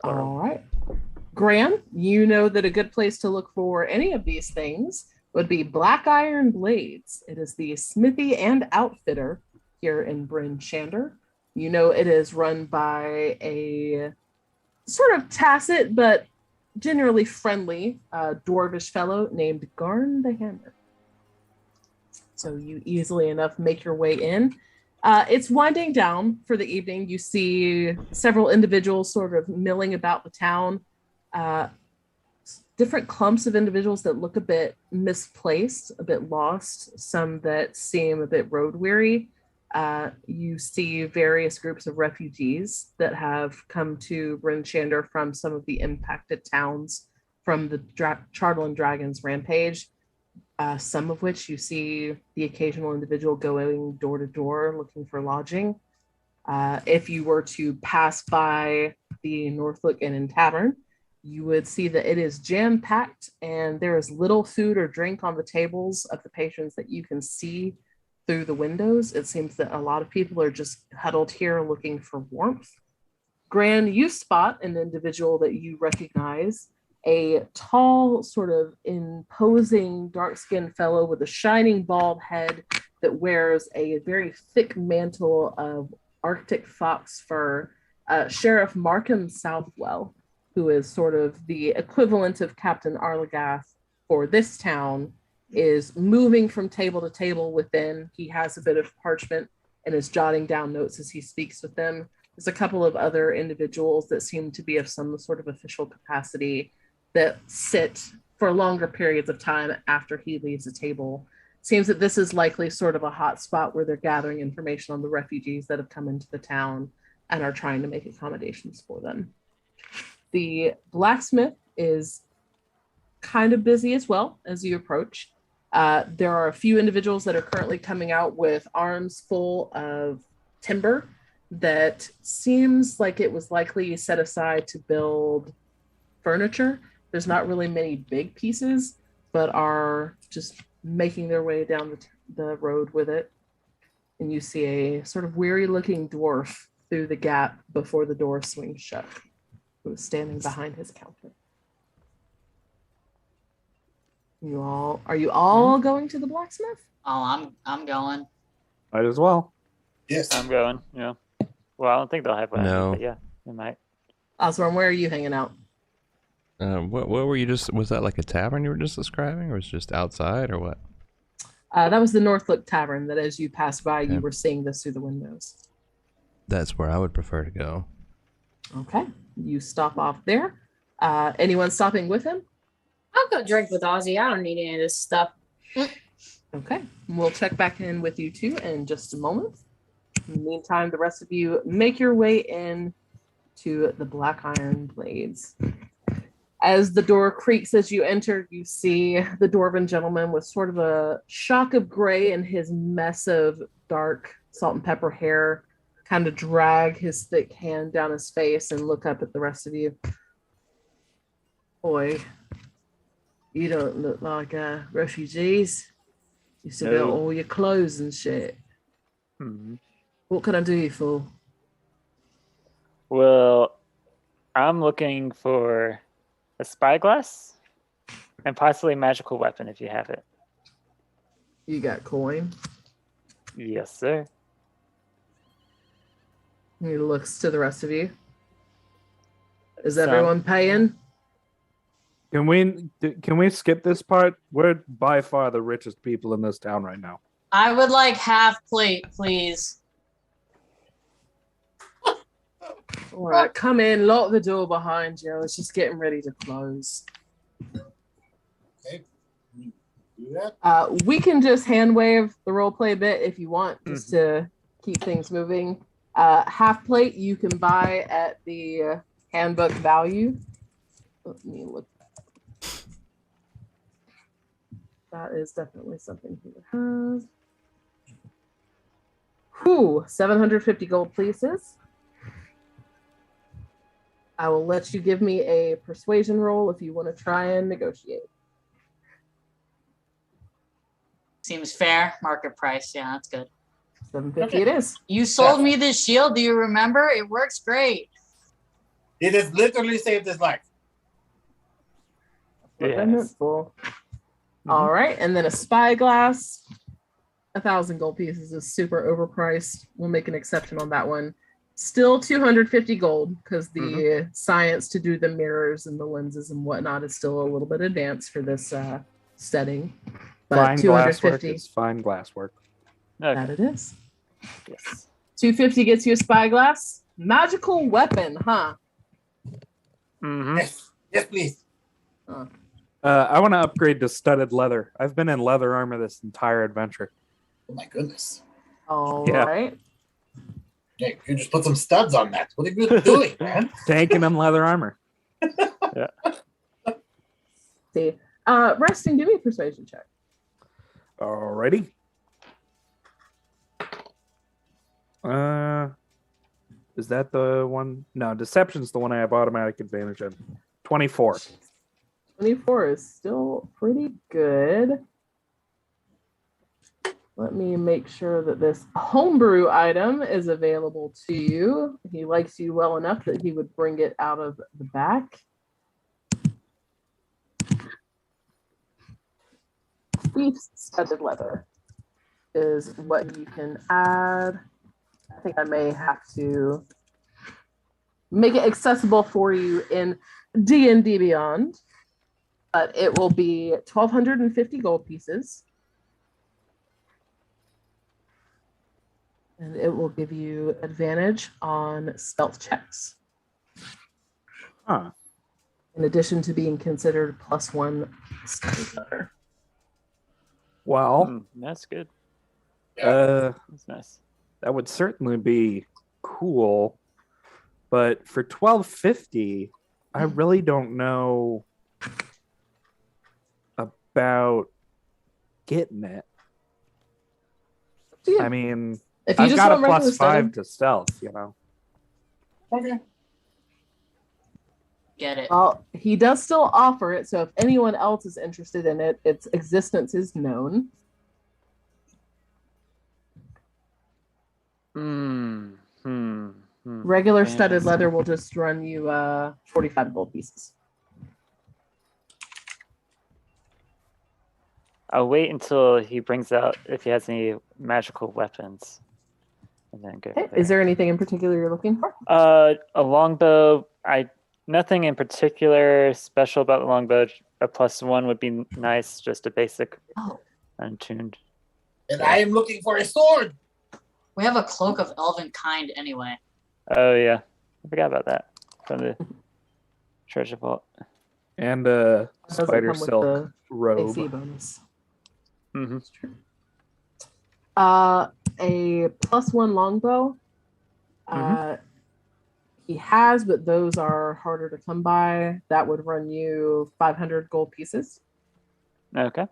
All right. Gran, you know that a good place to look for any of these things would be Black Iron Blades. It is the smithy and outfitter here in Bryn Shander. You know it is run by a sort of tacit but generally friendly dwarvish fellow named Garn the Hammer. So you easily enough make your way in. It's winding down for the evening. You see several individuals sort of milling about the town. Different clumps of individuals that look a bit misplaced, a bit lost, some that seem a bit road weary. You see various groups of refugees that have come to Bryn Shander from some of the impacted towns from the Chartle and Dragons rampage. Some of which you see the occasional individual going door to door looking for lodging. If you were to pass by the Northlook Inn and Tavern, you would see that it is jam-packed and there is little food or drink on the tables of the patrons that you can see through the windows. It seems that a lot of people are just huddled here looking for warmth. Gran, you spot an individual that you recognize, a tall, sort of imposing, dark-skinned fellow with a shining bald head that wears a very thick mantle of Arctic fox fur, Sheriff Markham Southwell, who is sort of the equivalent of Captain Arlagath for this town, is moving from table to table within. He has a bit of parchment and is jotting down notes as he speaks with them. There's a couple of other individuals that seem to be of some sort of official capacity that sit for longer periods of time after he leaves the table. Seems that this is likely sort of a hot spot where they're gathering information on the refugees that have come into the town and are trying to make accommodations for them. The blacksmith is kind of busy as well as you approach. There are a few individuals that are currently coming out with arms full of timber that seems like it was likely set aside to build furniture. There's not really many big pieces, but are just making their way down the road with it. And you see a sort of weary-looking dwarf through the gap before the door swings shut, who is standing behind his counter. Are you all going to the blacksmith? Oh, I'm going. Might as well. Yes. I'm going, yeah. Well, I don't think they'll have one, No. but yeah, they might. Osborne, where are you hanging out? What were you just? Was that like a tavern you were just describing, or was it just outside, or what? That was the Northlook Tavern that as you passed by, Okay. you were seeing this through the windows. That's where I would prefer to go. Okay. You stop off there. Anyone stopping with him? I'll go drink with Ozzy. I don't need any of this stuff. Okay. We'll check back in with you two in just a moment. In the meantime, the rest of you make your way in to the Black Iron Blades. As the door creaks as you enter, you see the dwarven gentleman with sort of a shock of gray and his mess of dark salt and pepper hair kind of drag his thick hand down his face and look up at the rest of you. Boy, you don't look like refugees. You still got all your clothes and shit. Hmm. What can I do you for? Well, I'm looking for a spyglass and possibly a magical weapon if you have it. You got coin? Yes, sir. He looks to the rest of you. Is Some. everyone paying? Can we skip this part? We're by far the richest people in this town right now. I would like half plate, please. All right, come in, lock the door behind you. It's just getting ready to close. Okay. do that? We can just hand wave the role play bit if you want, just to keep things moving. Half plate you can buy at the handbook value. Let me look. That is definitely something he would have. Whew, 750 gold pieces. I will let you give me a persuasion roll if you want to try and negotiate. Seems fair. Market price. Yeah, that's good. 750 it is. You sold me this shield. Do you remember? It works great. It has literally saved his life. Yes. All right, and then a spyglass. 1,000 gold pieces is super overpriced. We'll make an exception on that one. Still 250 gold because the science to do the mirrors and the lenses and whatnot is still a little bit advanced for this setting. But Fine glasswork 250 is fine glasswork. Okay. that it is. Yes. 250 gets you a spyglass. Magical weapon, huh? Yes, yes, please. I want to upgrade to studded leather. I've been in leather armor this entire adventure. Oh my goodness. All Yeah. right. Yeah, you just put some studs on that. What are you doing, man? Tanking in leather armor. See. Resting, give me a persuasion check. Alrighty. Is that the one? No, deception's the one I have automatic advantage in. 24. 24 is still pretty good. Let me make sure that this homebrew item is available to you. He likes you well enough that he would bring it out of the back. Thief's studded leather is what you can add. I think I may have to make it accessible for you in D&D Beyond, but it will be 1,250 gold pieces. And it will give you advantage on stealth checks. Huh. In addition to being considered +1 studded leather. Well, That's good. that's nice. That would certainly be cool. But for 1,250, I really don't know about getting it. Yeah. I mean, If you I've just got a want regular +5 studded, to stealth, you know. Okay. Get it. well, he does still offer it, so if anyone else is interested in it, its existence is known. Regular studded leather will just run you 45 gold pieces. I'll wait until he brings out if he has any magical weapons, and then go. Okay. Is there anything in particular you're looking for? A longbow. Nothing in particular special about the longbow. A +1 would be nice. Just a basic, untuned. And I am looking for a sword. We have a cloak of elven kind anyway. Oh yeah, I forgot about that from the treasure vault. And a Doesn't spider come with silk the robe. AC bonus. Mhm. A +1 longbow. He has, but those are harder to come by. That would run you 500 gold pieces. Okay.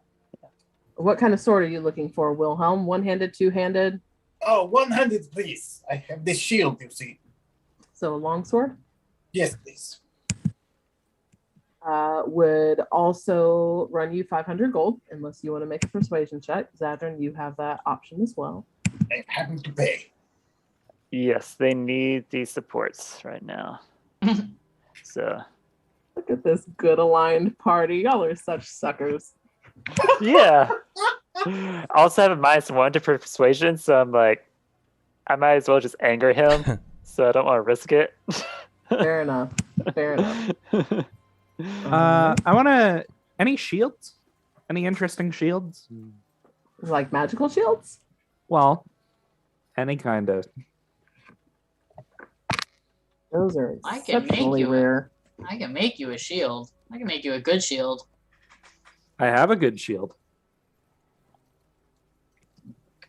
What kind of sword are you looking for, Wilhelm? One-handed, two-handed? Oh, 100, please. I have this shield, you see. So a longsword? Yes, please. Would also run you 500 gold, unless you want to make a persuasion check. Zadrin, you have that option as well. I'm happy to pay. Yes, they need these supports right now. So Look at this good aligned party. Y'all are such suckers. yeah. I also have a -1 to persuasion, so I'm like, I might as well just anger him. So I don't want to risk it. Fair enough. Fair enough. I want to. Any shields? Any interesting shields? Like magical shields? Well, any kind of. Those are I can make exceptionally you rare. I can make you a shield. I can make you a good shield. I have a good shield.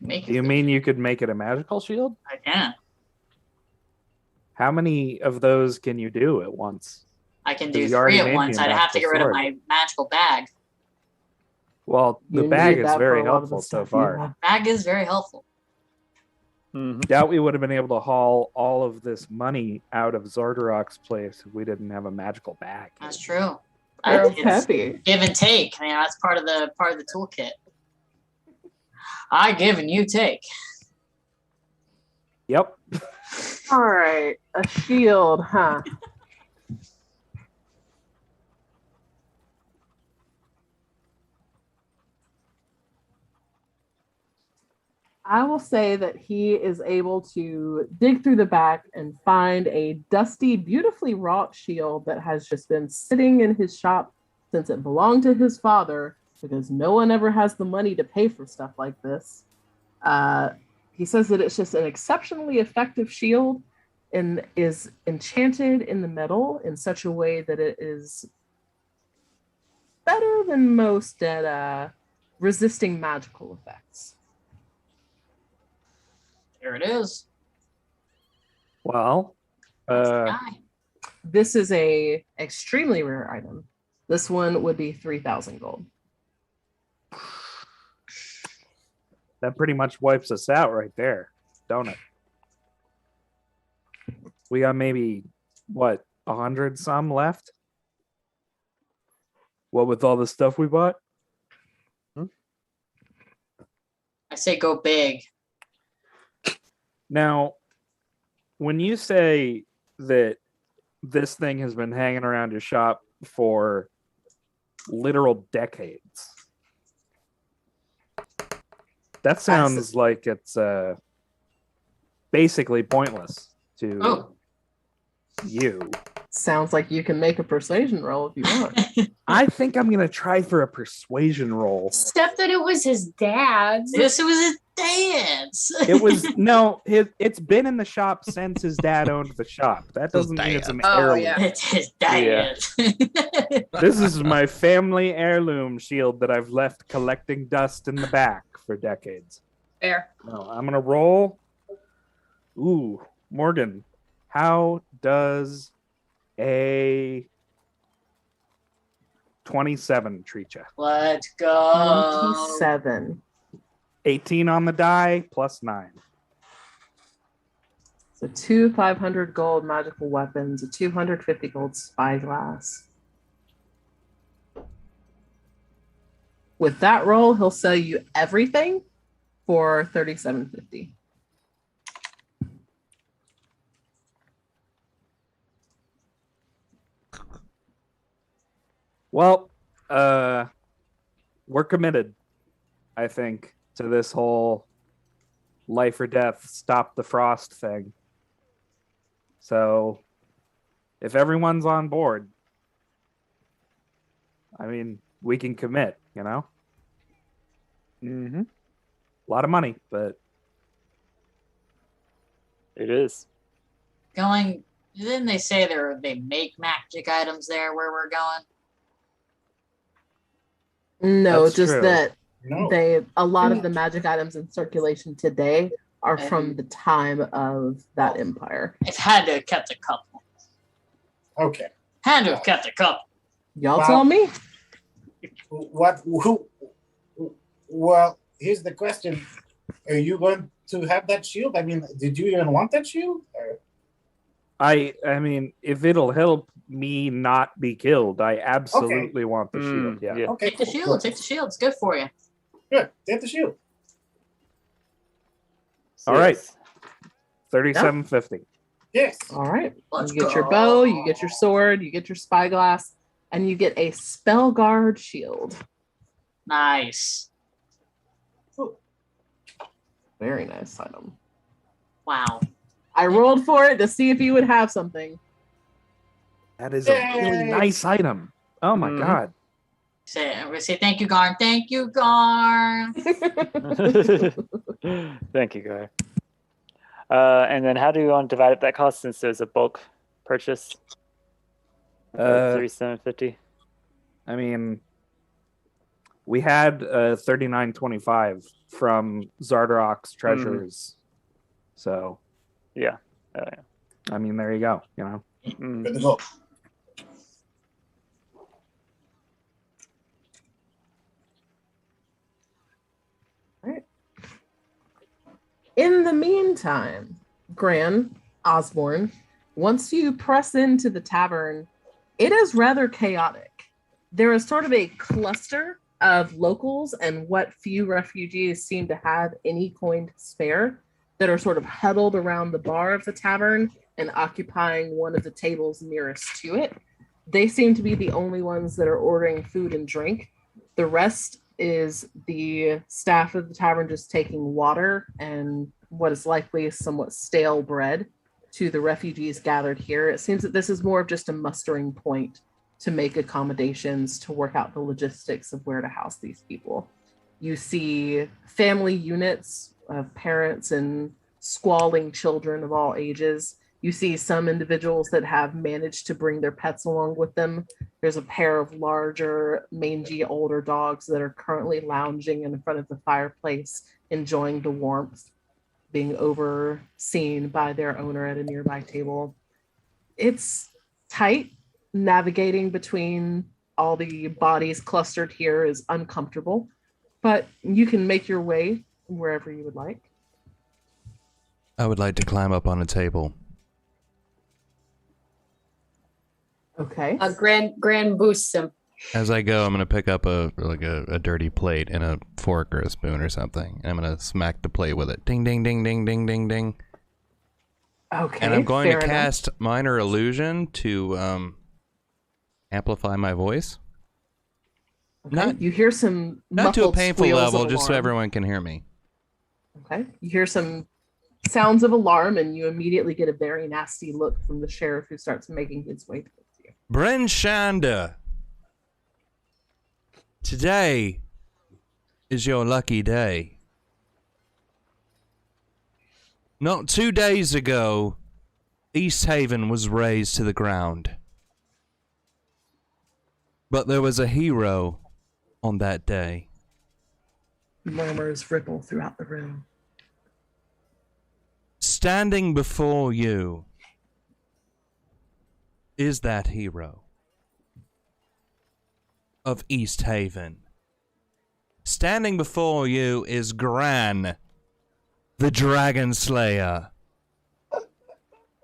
Make Do you mean you could make it a magical shield? I can. How many of those can you do at once? I can 'Cause do you 3 already at made once. me a I'd have to get magical rid of sword. my magical bag. Well, the You bag need is that for very a lot of the helpful so stuff you far. have. Bag is very helpful. Doubt we would have been able to haul all of this money out of Zordorok's place if we didn't have a magical bag. That's true. I That's think it's heavy. give and take. I mean, that's part of the toolkit. I give and you take. Yep. All right, a shield, huh? I will say that he is able to dig through the back and find a dusty, beautifully wrought shield that has just been sitting in his shop since it belonged to his father, because no one ever has the money to pay for stuff like this. He says that it's just an exceptionally effective shield and is enchanted in the metal in such a way that it is better than most at resisting magical effects. There it is. Well, That's the guy. This is a extremely rare item. This one would be 3,000 gold. that pretty much wipes us out right there, don't it? We got maybe, what, 100 some left? What with all the stuff we bought? I say go big. Now, when you say that this thing has been hanging around your shop for literal decades, that sounds like it's basically pointless to you. Sounds like you can make a persuasion roll if you want. I think I'm going to try for a persuasion roll. Except that it was his dad's. Yes, it was his dad's. It was, no, it's been in the shop since his dad owned the shop. That doesn't mean it's an heirloom. It's his dad's. This is my family heirloom shield that I've left collecting dust in the back for decades. Fair. No, I'm going to roll. Ooh, Morgan, how does a 27 treat you? Let's go. 27. 18 on the die, plus 9. So 2 500 gold magical weapons, a 250 gold spyglass. With that roll, he'll sell you everything for 37.50. Well, we're committed, I think, to this whole life or death, stop the frost thing. So, if everyone's on board, I mean, we can commit, you know? Mm-hmm. A lot of money, but It is. Going. Didn't they say they make magic items there where we're going? No, That's just true. that No. a lot of the magic items in circulation today are from the time of that empire. It had to have kept a couple. Okay. Had to have kept a couple. Y'all Wow. tell me. Well, here's the question. Are you going to have that shield? I mean, did you even want that shield? Or- I mean, if it'll help me not be killed, I absolutely want the shield. Yeah. yeah. Okay, Take the cool, shield. good. Take the shield. It's good for you. Good. Take the shield. All right. Yes. 37.50. Yes. All right. Let's you get your go. bow, you get your sword, you get your spyglass, and you get a spell guard shield. Nice. Very nice item. Wow. I rolled for it to see if you would have something. That is a really Yay. nice item. Oh my Mhm. God. We say thank you, Garn. Thank you, Garn. Thank you, Guy. And then how do you want to divide up that cost since there's a bulk purchase? 3750. I mean, We had 3925 from Zardarok's treasures. So, Yeah. I mean, there you go. Good to go. In the meantime, Gran, Osborne, once you press into the tavern, it is rather chaotic. There is sort of a cluster of locals and what few refugees seem to have any coin to spare that are sort of huddled around the bar of the tavern and occupying one of the tables nearest to it. They seem to be the only ones that are ordering food and drink. The rest is the staff of the tavern just taking water and what is likely somewhat stale bread to the refugees gathered here. It seems that this is more of just a mustering point to make accommodations to work out the logistics of where to house these people. You see family units of parents and squalling children of all ages. You see some individuals that have managed to bring their pets along with them. There's a pair of larger, mangy, older dogs that are currently lounging in front of the fireplace, enjoying the warmth, being overseen by their owner at a nearby table. It's tight. Navigating between all the bodies clustered here is uncomfortable, but you can make your way wherever you would like. I would like to climb up on a table. Okay. A grand boost him. As I go, I'm gonna pick up a dirty plate and a fork or a spoon or something. I'm gonna smack the plate with it. Ding, ding, ding, ding, ding, ding, ding. Okay. And I'm going to fair cast minor illusion to amplify my voice. Okay. You hear some Not to a muffled painful squeals level, of just so alarm. everyone can hear me. Okay. You hear some sounds of alarm, and you immediately get a very nasty look from the sheriff, who starts making his way towards you. Bryn Shanda, today is your lucky day. Not 2 days ago, Easthaven was razed to the ground. But there was a hero on that day. Murmurs ripple throughout the room. Standing before you is that hero of Easthaven. Standing before you is Gran, the Dragon Slayer.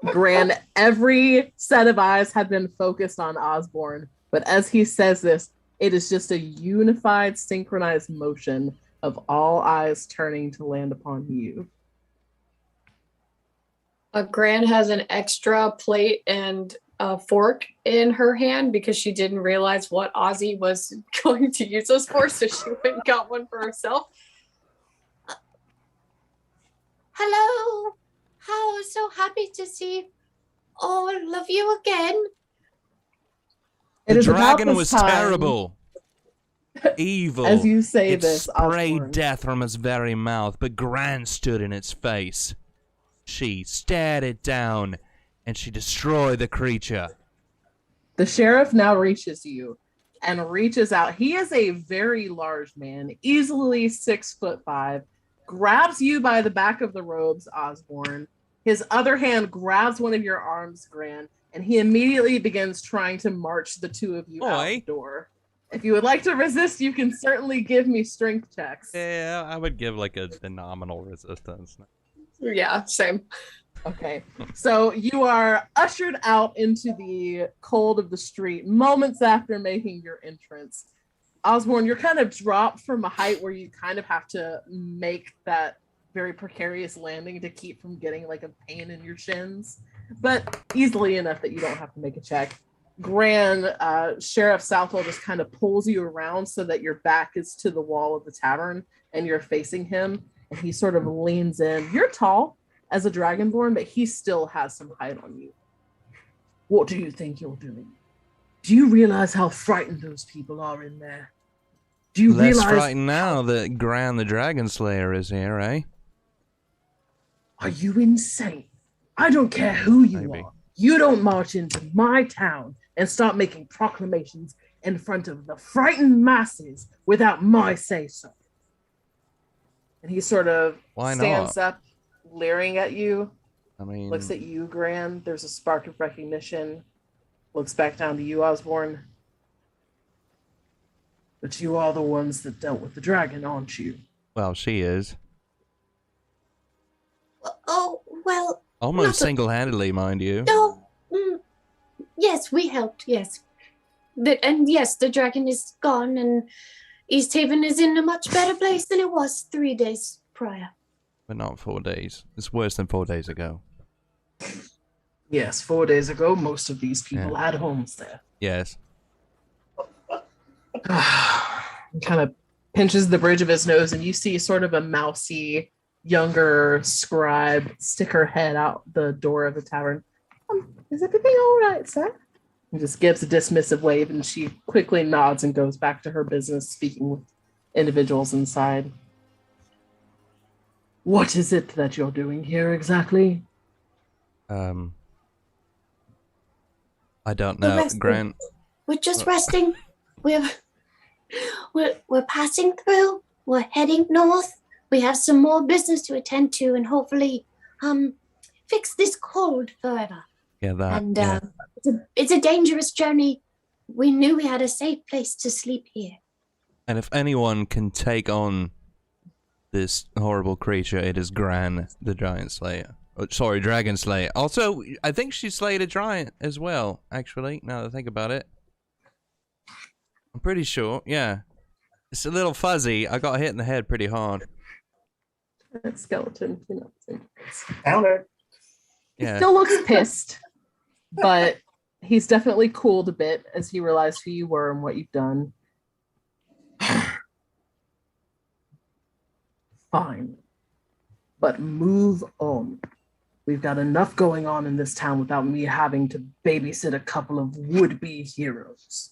Gran, every set of eyes had been focused on Osborne, but as he says this, it is just a unified, synchronized motion of all eyes turning to land upon you. Gran has an extra plate and a fork in her hand because she didn't realize what Ozzy was going to use those for, so she went and got one for herself. Hello. How so happy to see all of you again. The dragon was terrible. Evil. As you say it this, sprayed Osborne. death from its very mouth, but Gran stood in its face. She stared it down, and she destroyed the creature. The sheriff now reaches you and reaches out. He is a very large man, easily 6'5", grabs you by the back of the robes, Osborne. His other hand grabs one of your arms, Gran, and he immediately begins trying to march the two of you out the door. If you would like to resist, you can certainly give me strength checks. Yeah, I would give like a nominal resistance. Yeah, same. Okay, so you are ushered out into the cold of the street moments after making your entrance. Osborne, you're kind of dropped from a height where you kind of have to make that very precarious landing to keep from getting like a pain in your shins, but easily enough that you don't have to make a check. Sheriff Southwell just kind of pulls you around so that your back is to the wall of the tavern and you're facing him, and he sort of leans in. You're tall as a dragonborn, but he still has some height on you. What do you think you're doing? Do you realize how frightened those people are in there? Do you Less realize frightened now that Gran the Dragon Slayer is here, eh? Are you insane? I don't care who you are. You don't march into my town and start making proclamations in front of the frightened masses without my say-so. And he sort of stands up, leering at you. I mean, looks at you, Gran. There's a spark of recognition. Looks back down to you, Osborne. But you are the ones that dealt with the dragon, aren't you? well, she is. Oh, well. Almost single-handedly, mind you. No. Yes, we helped, yes. And yes, the dragon is gone, and Easthaven is in a much better place than it was 3 days prior. But not 4 days. It's worse than 4 days ago. Yes, 4 days ago, most of these people had homes there. Yes. He kind of pinches the bridge of his nose, and you see sort of a mousy, younger scribe stick her head out the door of the tavern. Is everything all right, sir? He just gives a dismissive wave, and she quickly nods and goes back to her business, speaking with individuals inside. What is it that you're doing here exactly? I don't know, Grant. We're just resting. We're passing through. We're heading north. We have some more business to attend to, and hopefully, fix this cold forever. Yeah, that. And it's a dangerous journey. We knew we had a safe place to sleep here. And if anyone can take on this horrible creature, it is Gran, the Giant Slayer. Oh, sorry, Dragon Slayer. Also, I think she slayed a giant as well, actually, now that I think about it. I'm pretty sure, yeah. It's a little fuzzy. I got hit in the head pretty hard. That skeleton, Counter. He still looks pissed, but he's definitely cooled a bit as he realized who you were and what you've done. Fine. But move on. We've got enough going on in this town without me having to babysit a couple of would-be heroes.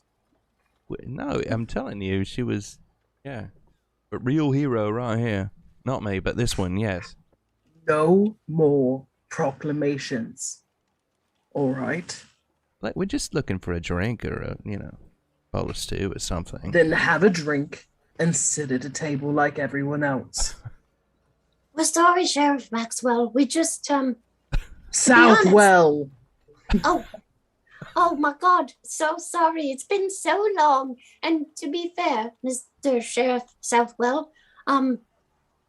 No, I'm telling you, she was, a real hero right here. Not me, but this one, yes. No more proclamations. All right? Like, we're just looking for a drink or a, bowl of stew or something. Then have a drink and sit at a table like everyone else. We're sorry, Sheriff Maxwell. We just, Southwell! Oh my God, so sorry. It's been so long. And to be fair, Mr. Sheriff Southwell,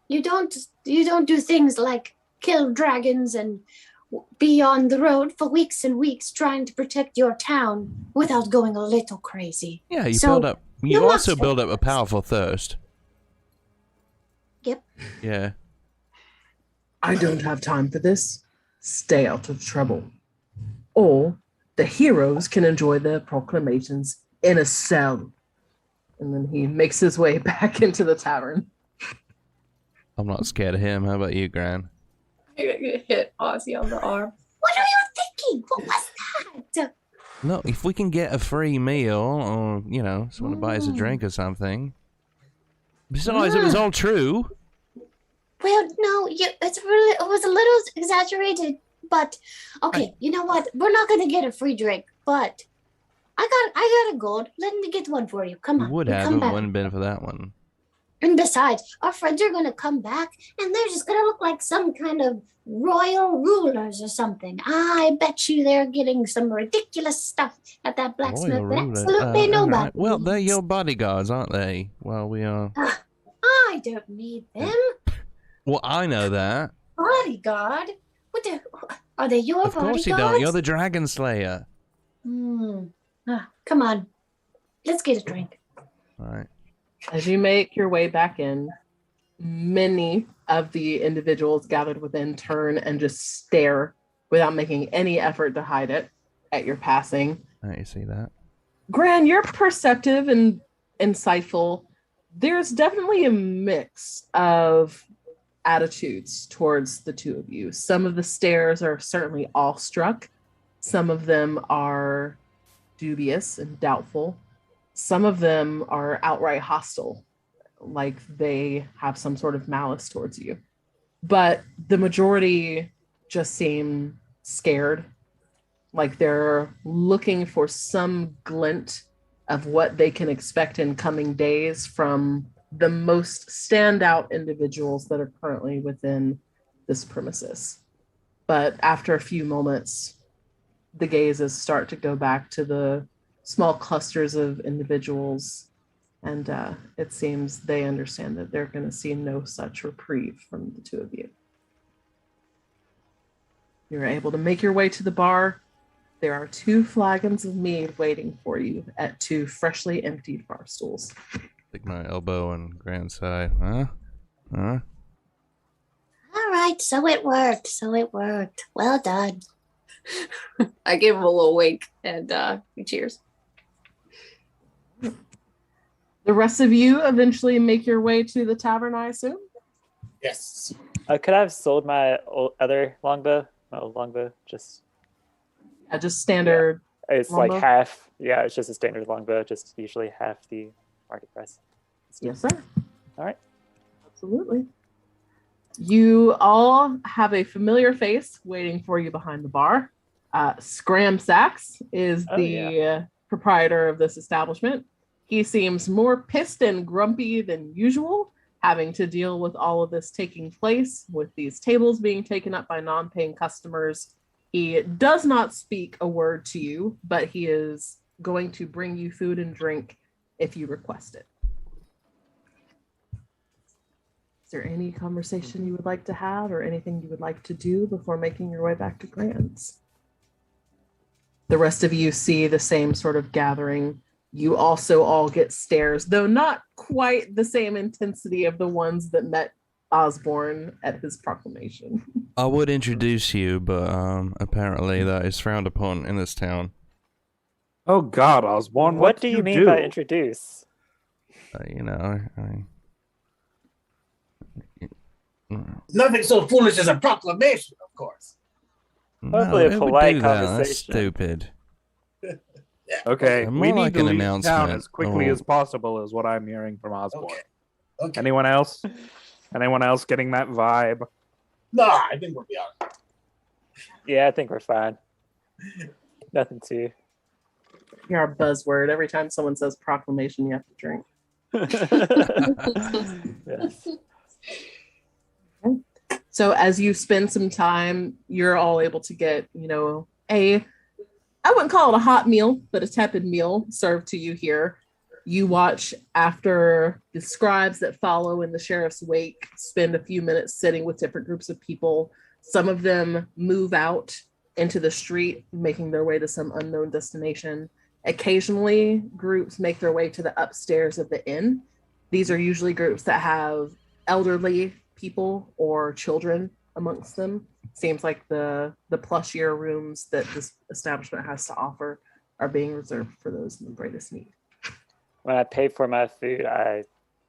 you don't do things like kill dragons and be on the road for weeks and weeks trying to protect your town without going a little crazy. Yeah, you also build up a powerful thirst. Yep. Yeah. I don't have time for this. Stay out of trouble. Or the heroes can enjoy their proclamations in a cell. And then he makes his way back into the tavern. I'm not scared of him. How about you, Gran? You're gonna hit Ozzy on the arm. What are you thinking? What was that? No, if we can get a free meal or, someone to buy us a drink or something. Besides, it was all true. Well, no, it was a little exaggerated, but okay, you know what? We're not gonna get a free drink, but I got a gold. Let me get one for you. Come on. Would have if it wouldn't been for that one. And besides, our friends are gonna come back, and they're just gonna look like some kind of royal rulers or something. I bet you they're getting some ridiculous stuff at that blacksmith that absolutely nobody. Right. Well, they're your bodyguards, aren't they? Well, we are. I don't need them. Well, I know that. Bodyguard? Are they your bodyguards? Of course you don't. You're the Dragon Slayer. Come on. Let's get a drink. All right. As you make your way back in, many of the individuals gathered within turn and just stare without making any effort to hide it at your passing. I see that. Gran, you're perceptive and insightful. There's definitely a mix of attitudes towards the two of you. Some of the stares are certainly awestruck. Some of them are dubious and doubtful. Some of them are outright hostile, like they have some sort of malice towards you. But the majority just seem scared, like they're looking for some glint of what they can expect in coming days from the most standout individuals that are currently within this premises. But after a few moments, the gazes start to go back to the small clusters of individuals, and it seems they understand that they're going to see no such reprieve from the two of you. You're able to make your way to the bar. There are 2 flagons of mead waiting for you at 2 freshly emptied bar stools. Stick my elbow on Grant's side. Huh? All right, so it worked. Well done. I gave him a little wink and we cheers. The rest of you eventually make your way to the tavern, I assume? Yes. Could I have sold my other longbow? My old longbow, just standard. Yeah. It's longbow? like half. Yeah, it's just a standard longbow, just usually half the market price. Yes, sir. All right. Absolutely. You all have a familiar face waiting for you behind the bar. Scram Sachs is the proprietor of this establishment. He seems more pissed and grumpy than usual, having to deal with all of this taking place, with these tables being taken up by non-paying customers. He does not speak a word to you, but he is going to bring you food and drink if you request it. Is there any conversation you would like to have or anything you would like to do before making your way back to Grant's? The rest of you see the same sort of gathering. You also all get stares, though not quite the same intensity of the ones that met Osborne at his proclamation. I would introduce you, but apparently that is frowned upon in this town. Oh God, Osborne, What do you mean by introduce? Nothing so foolish as a proclamation, of course. Hopefully a it would polite do that. That's conversation. stupid. Okay, More we need like to an leave town announcement. as quickly Oh. as possible, is what I'm hearing from Osborne. Okay. Anyone else? Anyone else getting that vibe? No, I think we'll be all right. Yeah, I think we're fine. Nothing to. You're a buzzword. Every time someone says proclamation, you have to drink. Yes. So as you spend some time, you're all able to get, I wouldn't call it a hot meal, but a tepid meal served to you here. You watch after the scribes that follow in the sheriff's wake spend a few minutes sitting with different groups of people. Some of them move out into the street, making their way to some unknown destination. Occasionally, groups make their way to the upstairs of the inn. These are usually groups that have elderly people or children amongst them. Seems like the plushier rooms that this establishment has to offer are being reserved for those in the greatest need. When I pay for my food, I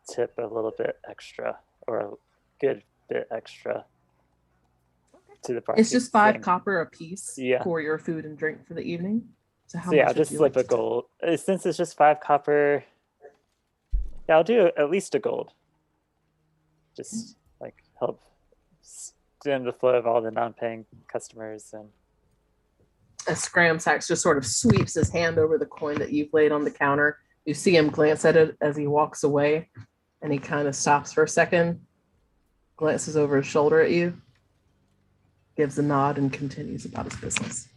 tip a little bit extra, or a good bit extra to the party. It's just 5 copper a piece Yeah. for your food and drink for the evening. So how So yeah, much I'll would just you slip like a to gold. Since it's just 5 copper, yeah, I'll do at least a gold. Just like help stem the flow of all the non-paying customers. And As Scram Sachs just sort of sweeps his hand over the coin that you've laid on the counter. You see him glance at it as he walks away, and he kind of stops for a second, glances over his shoulder at you, gives a nod, and continues about his business.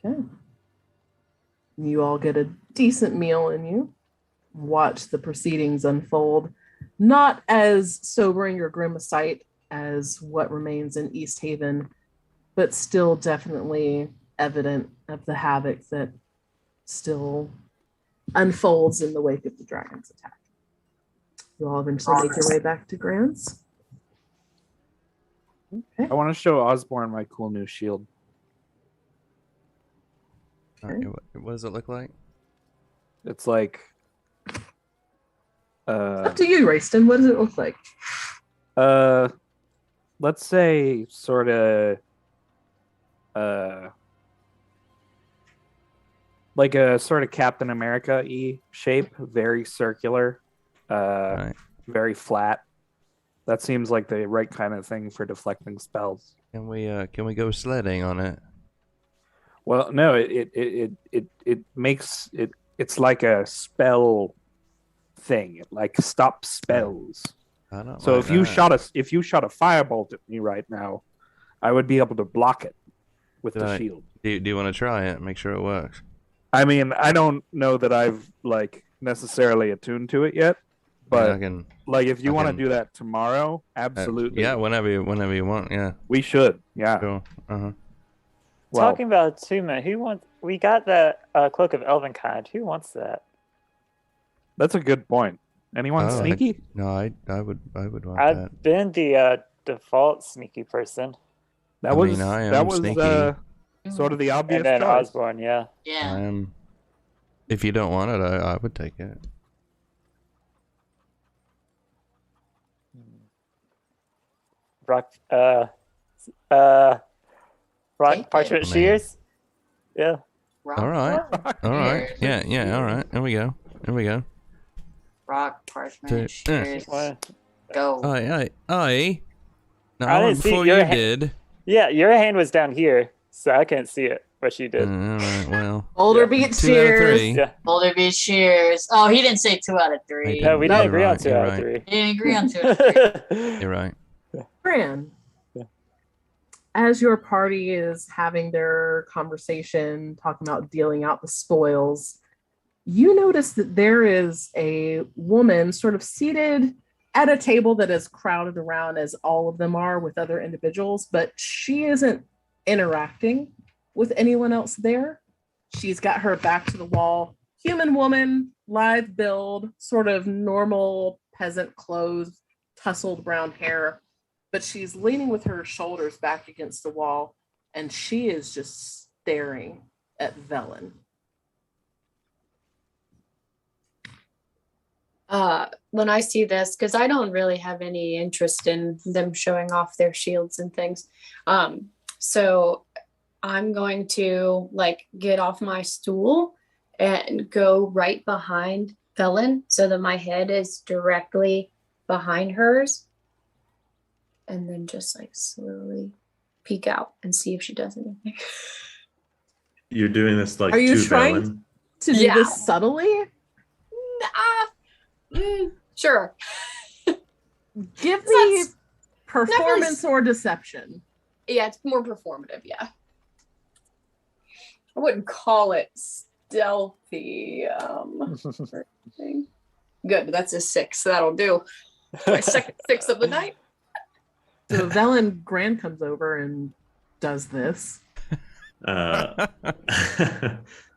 Okay. You all get a decent meal in you. Watch the proceedings unfold. Not as sobering or grim a sight as what remains in Easthaven, but still definitely evident of the havoc that still unfolds in the wake of the dragon's attack. You all eventually make your way back to Grant's. Okay. I want to show Osborne my cool new shield. Okay, what does it look like? It's like Up to you, Rayston. What does it look like? let's say sort of like a sort of Captain America-y shape, very circular, Right. very flat. That seems like the right kind of thing for deflecting spells. Can we go sledding on it? Well, no, it makes it. It's like a spell thing. It like stops spells. I don't So like if you that. shot a firebolt at me right now, I would be able to block it with the Right. shield. Do you want to try it? Make sure it works. I mean, I don't know that I've like necessarily attuned to it yet, but I can, like if you I want to can- do that tomorrow, absolutely. yeah, whenever you want. Yeah, We should. Yeah. sure. Uh-huh. Well, Talking about attunement, who wants? We got the cloak of Elvenkind. Who wants that? that's a good point. Anyone Oh, sneaky? No, I would want I've that. been the default sneaky person, That I was mean, I that am was sneaky. sort of the obvious and then choice. Osborne. Yeah. Yeah. I am. If you don't want it, I would take it. Rock. Take Rock it. parchment Man. shears. Yeah. Rock, All right. All right. Cheers. Yeah. All right. There we go. Rock, parchment, shears. What? Go. Aye. No, I didn't see before your you ha- did. Yeah, your hand was down here, so I couldn't see it, but you did. All right. Well, Older Yeah. beat 2 out of cheers. 3. Yeah. Boulder Beach cheers. Oh, he didn't say 2 out of 3. No, we You're didn't agree on right, 2 you're out of right. 3. He didn't agree on 2 out of 3. You're right. Fran, Yeah. as your party is having their conversation, talking about dealing out the spoils, you notice that there is a woman sort of seated at a table that is crowded around as all of them are with other individuals, but she isn't interacting with anyone else there. She's got her back to the wall. Human woman, lithe build, sort of normal peasant clothes, tousled brown hair, but she's leaning with her shoulders back against the wall, and she is just staring at Velen. When I see this, because I don't really have any interest in them showing off their shields and things. So I'm going to like get off my stool and go right behind Velen so that my head is directly behind hers. And then just like slowly peek out and see if she does anything. You're doing this like Are you to trying Velen? to do Yeah. this subtly? Sure. Give me That's performance or deception. Yeah, it's more performative. Yeah. I wouldn't call it stealthy. Thing. Good. That's a 6. So that'll do. My second 6 of the night. So Velen Grand comes over and does this. I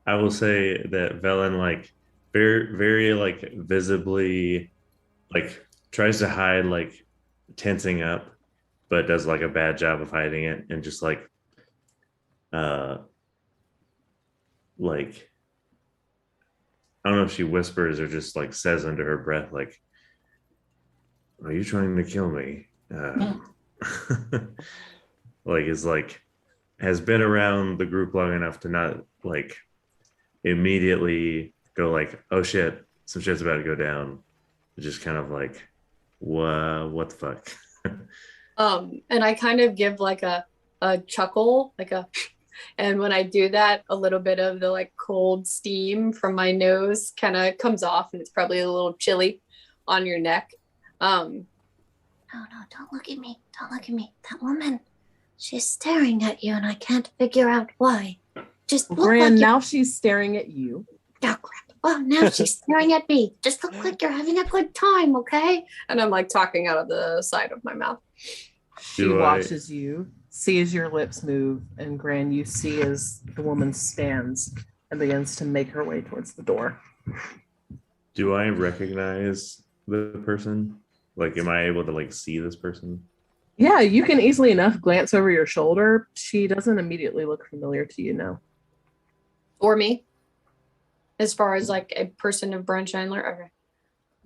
will say that Velen like very like visibly like tries to hide like tensing up, but does like a bad job of hiding it, and just like I don't know if she whispers or just like says under her breath like, "Are you trying to kill me?" Like is like has been around the group long enough to not like immediately go like, "Oh shit, some shit's about to go down." Just kind of like, what the fuck? And I kind of give like a chuckle, like a, and when I do that, a little bit of the like cold steam from my nose kind of comes off, and it's probably a little chilly on your neck. No, don't look at me. Don't look at me. That woman, she's staring at you, and I can't figure out why. Just look Grand, like now she's staring at you. Oh, crap. Oh, now she's staring at me. Just look like you're having a good time, okay? And I'm like talking out of the side of my mouth. She watches you, sees your lips move, and Gran, you see as the woman stands and begins to make her way towards the door. Do I recognize the person? Like, am I able to like see this person? Yeah, you can easily enough glance over your shoulder. She doesn't immediately look familiar to you now. Or me. As far as like a person of Brunch Chandler. Okay.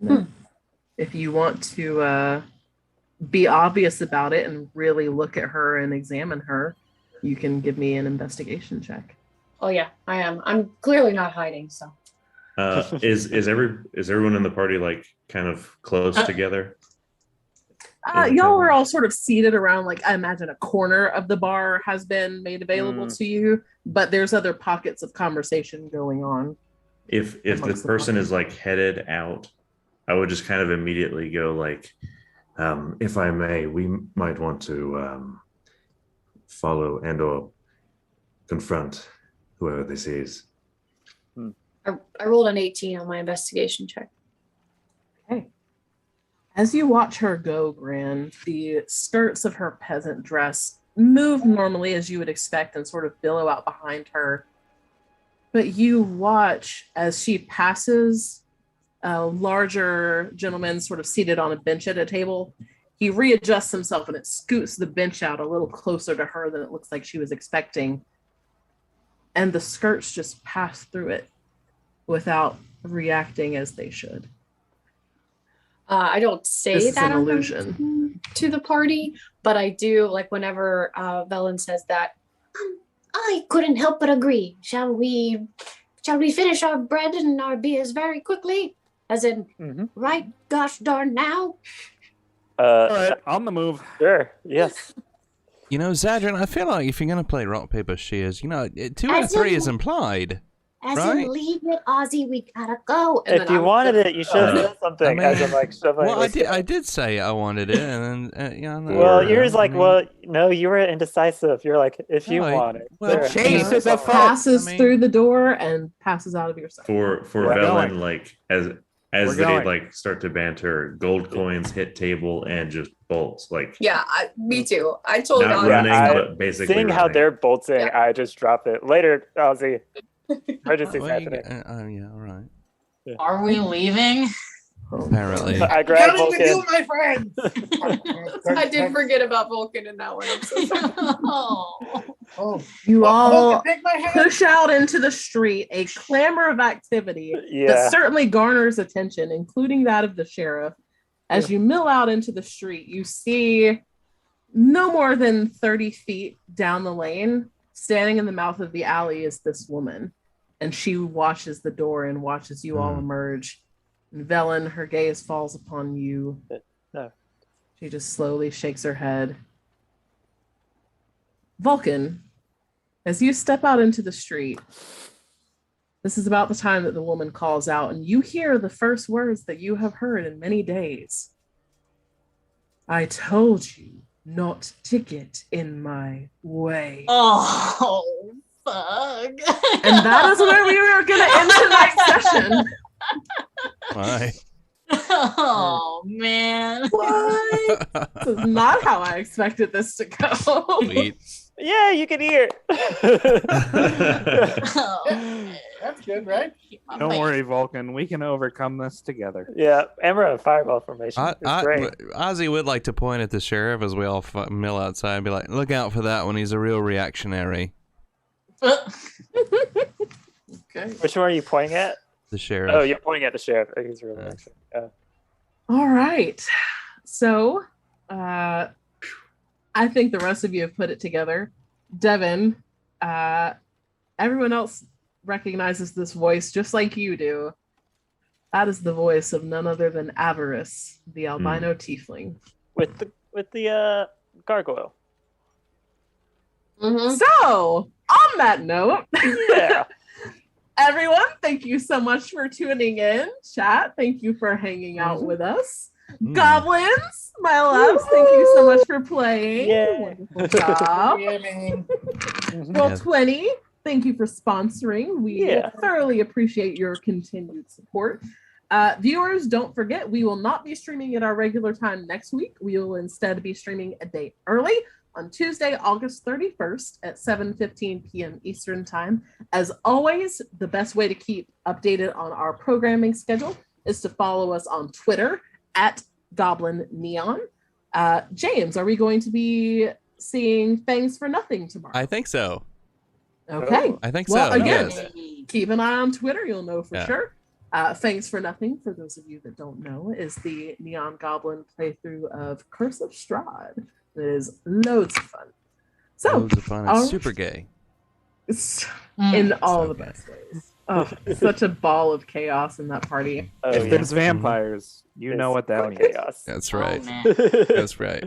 No. If you want to be obvious about it and really look at her and examine her, you can give me an investigation check. Oh yeah, I am. I'm clearly not hiding, so. Is everyone in the party like kind of close together? Y'all are all sort of seated around, like, I imagine a corner of the bar has been made available to you, but there's other pockets of conversation going on. If the person is like headed out, I would just kind of immediately go like, if I may, we might want to follow and or confront whoever this is. I rolled an 18 on my investigation check. Okay. As you watch her go, Gran, the skirts of her peasant dress move normally as you would expect and sort of billow out behind her. But you watch as she passes a larger gentleman sort of seated on a bench at a table. He readjusts himself and it scoots the bench out a little closer to her than it looks like she was expecting. And the skirts just pass through it without reacting as they should. I don't say This is that an illusion to the party, but I do, like, whenever Velen says that. I couldn't help but agree. Shall we finish our bread and our beers very quickly? As in, right gosh darn now? All right, on the move. Sure, yes. You know, Zadran, I feel like if you're going to play rock, paper, shears, 2 out of 3 is implied. As right? in, leave it, Ozzy, we gotta go. And If you wanted it, you should have said something. I mean, as in, like, shoving well, it. I did say I wanted it, and then, no, Well, yours like, I mean, well, no, you were indecisive. You're like, if you No, want it. well, Sure. Chase is a fault. passes through the door and passes out of your sight. For We're Velen, going. like as We're they going. like start to banter, gold coins hit table and just bolts. Like Yeah, me too. I told not Ozzy. running, I- but basically Seeing how running. they're bolting, Yeah. I just drop it. Later, Ozzy. Emergency's well, happening. yeah, all right. Are we leaving? Apparently. I grabbed Coming with you, Vulcan. my friend. I did forget about Vulcan in that one. I'm so sorry. Oh, You all take my hand. push out into the street, a clamor of activity Yeah. that certainly garners attention, including that of the sheriff. As you mill out into the street, you see no more than 30 feet down the lane, standing in the mouth of the alley, is this woman. And she watches the door and watches you all emerge. And Velen, her gaze falls upon you. No. She just slowly shakes her head. Vulcan, as you step out into the street, this is about the time that the woman calls out, and you hear the first words that you have heard in many days. I told you not to get in my way. Oh, fuck. And that is where we were going to end tonight's session. Why? Oh, man. What? This is not how I expected this to go. Sweet. Yeah, you can hear. That's good, right? Don't worry, Vulcan. We can overcome this together. Yeah, and we're on fireball formation. It's great. Ozzy would like to point at the sheriff as we all mill outside and be like, look out for that one. He's a real reactionary. Okay. Which one are you pointing at? The sheriff. Oh, you're pointing at the sheriff. I think he's really actually. All right. So, I think the rest of you have put it together. Devin, everyone else recognizes this voice just like you do. That is the voice of none other than Avarice, the albino tiefling. With the gargoyle. So, on that note, Yeah. everyone, thank you so much for tuning in. Chat, thank you for hanging out with us. Goblins, my loves, thank you so much for playing. Yay. Wonderful job. Yeah, man. Roll 20, thank you for sponsoring. We thoroughly appreciate your continued support. Viewers, don't forget, we will not be streaming at our regular time next week. We will instead be streaming a day early on Tuesday, August 31st at 7:15 p.m. Eastern Time. As always, the best way to keep updated on our programming schedule is to follow us on Twitter at Goblin Neon. James, are we going to be seeing Fangs for Nothing tomorrow? I think so. Okay. I think Well, so. again, yes. keep an eye on Twitter. You'll know for Yeah. sure. Fangs for Nothing, for those of you that don't know, is the Neon Goblin playthrough of Curse of Strahd. It is loads of fun. So, Loads of fun. all- It's super gay. it's in all So the best ways. Oh, such a ball of chaos in that party. Oh, if yeah. there's vampires, you know what that means. chaos. That's Oh, right. man. That's right.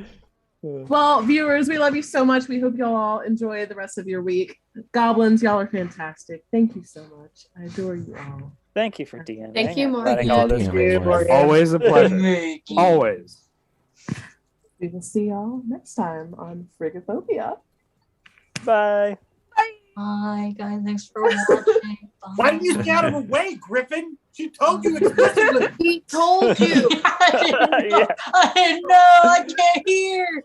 Well, viewers, we love you so much. We hope y'all all enjoy the rest of your week. Goblins, y'all are fantastic. Thank you so much. I adore you all. Thank you for DMing. Thank you, and Morgan. letting all this Thank be. you, Morgan. Always a pleasure. Always. We will see y'all next time on Frigiphobia. Bye. Bye, guys. Thanks for watching. Why didn't you stay out of her way, Griffin? She told you explicitly. He told you. I didn't know. Yeah. I didn't know. I can't hear.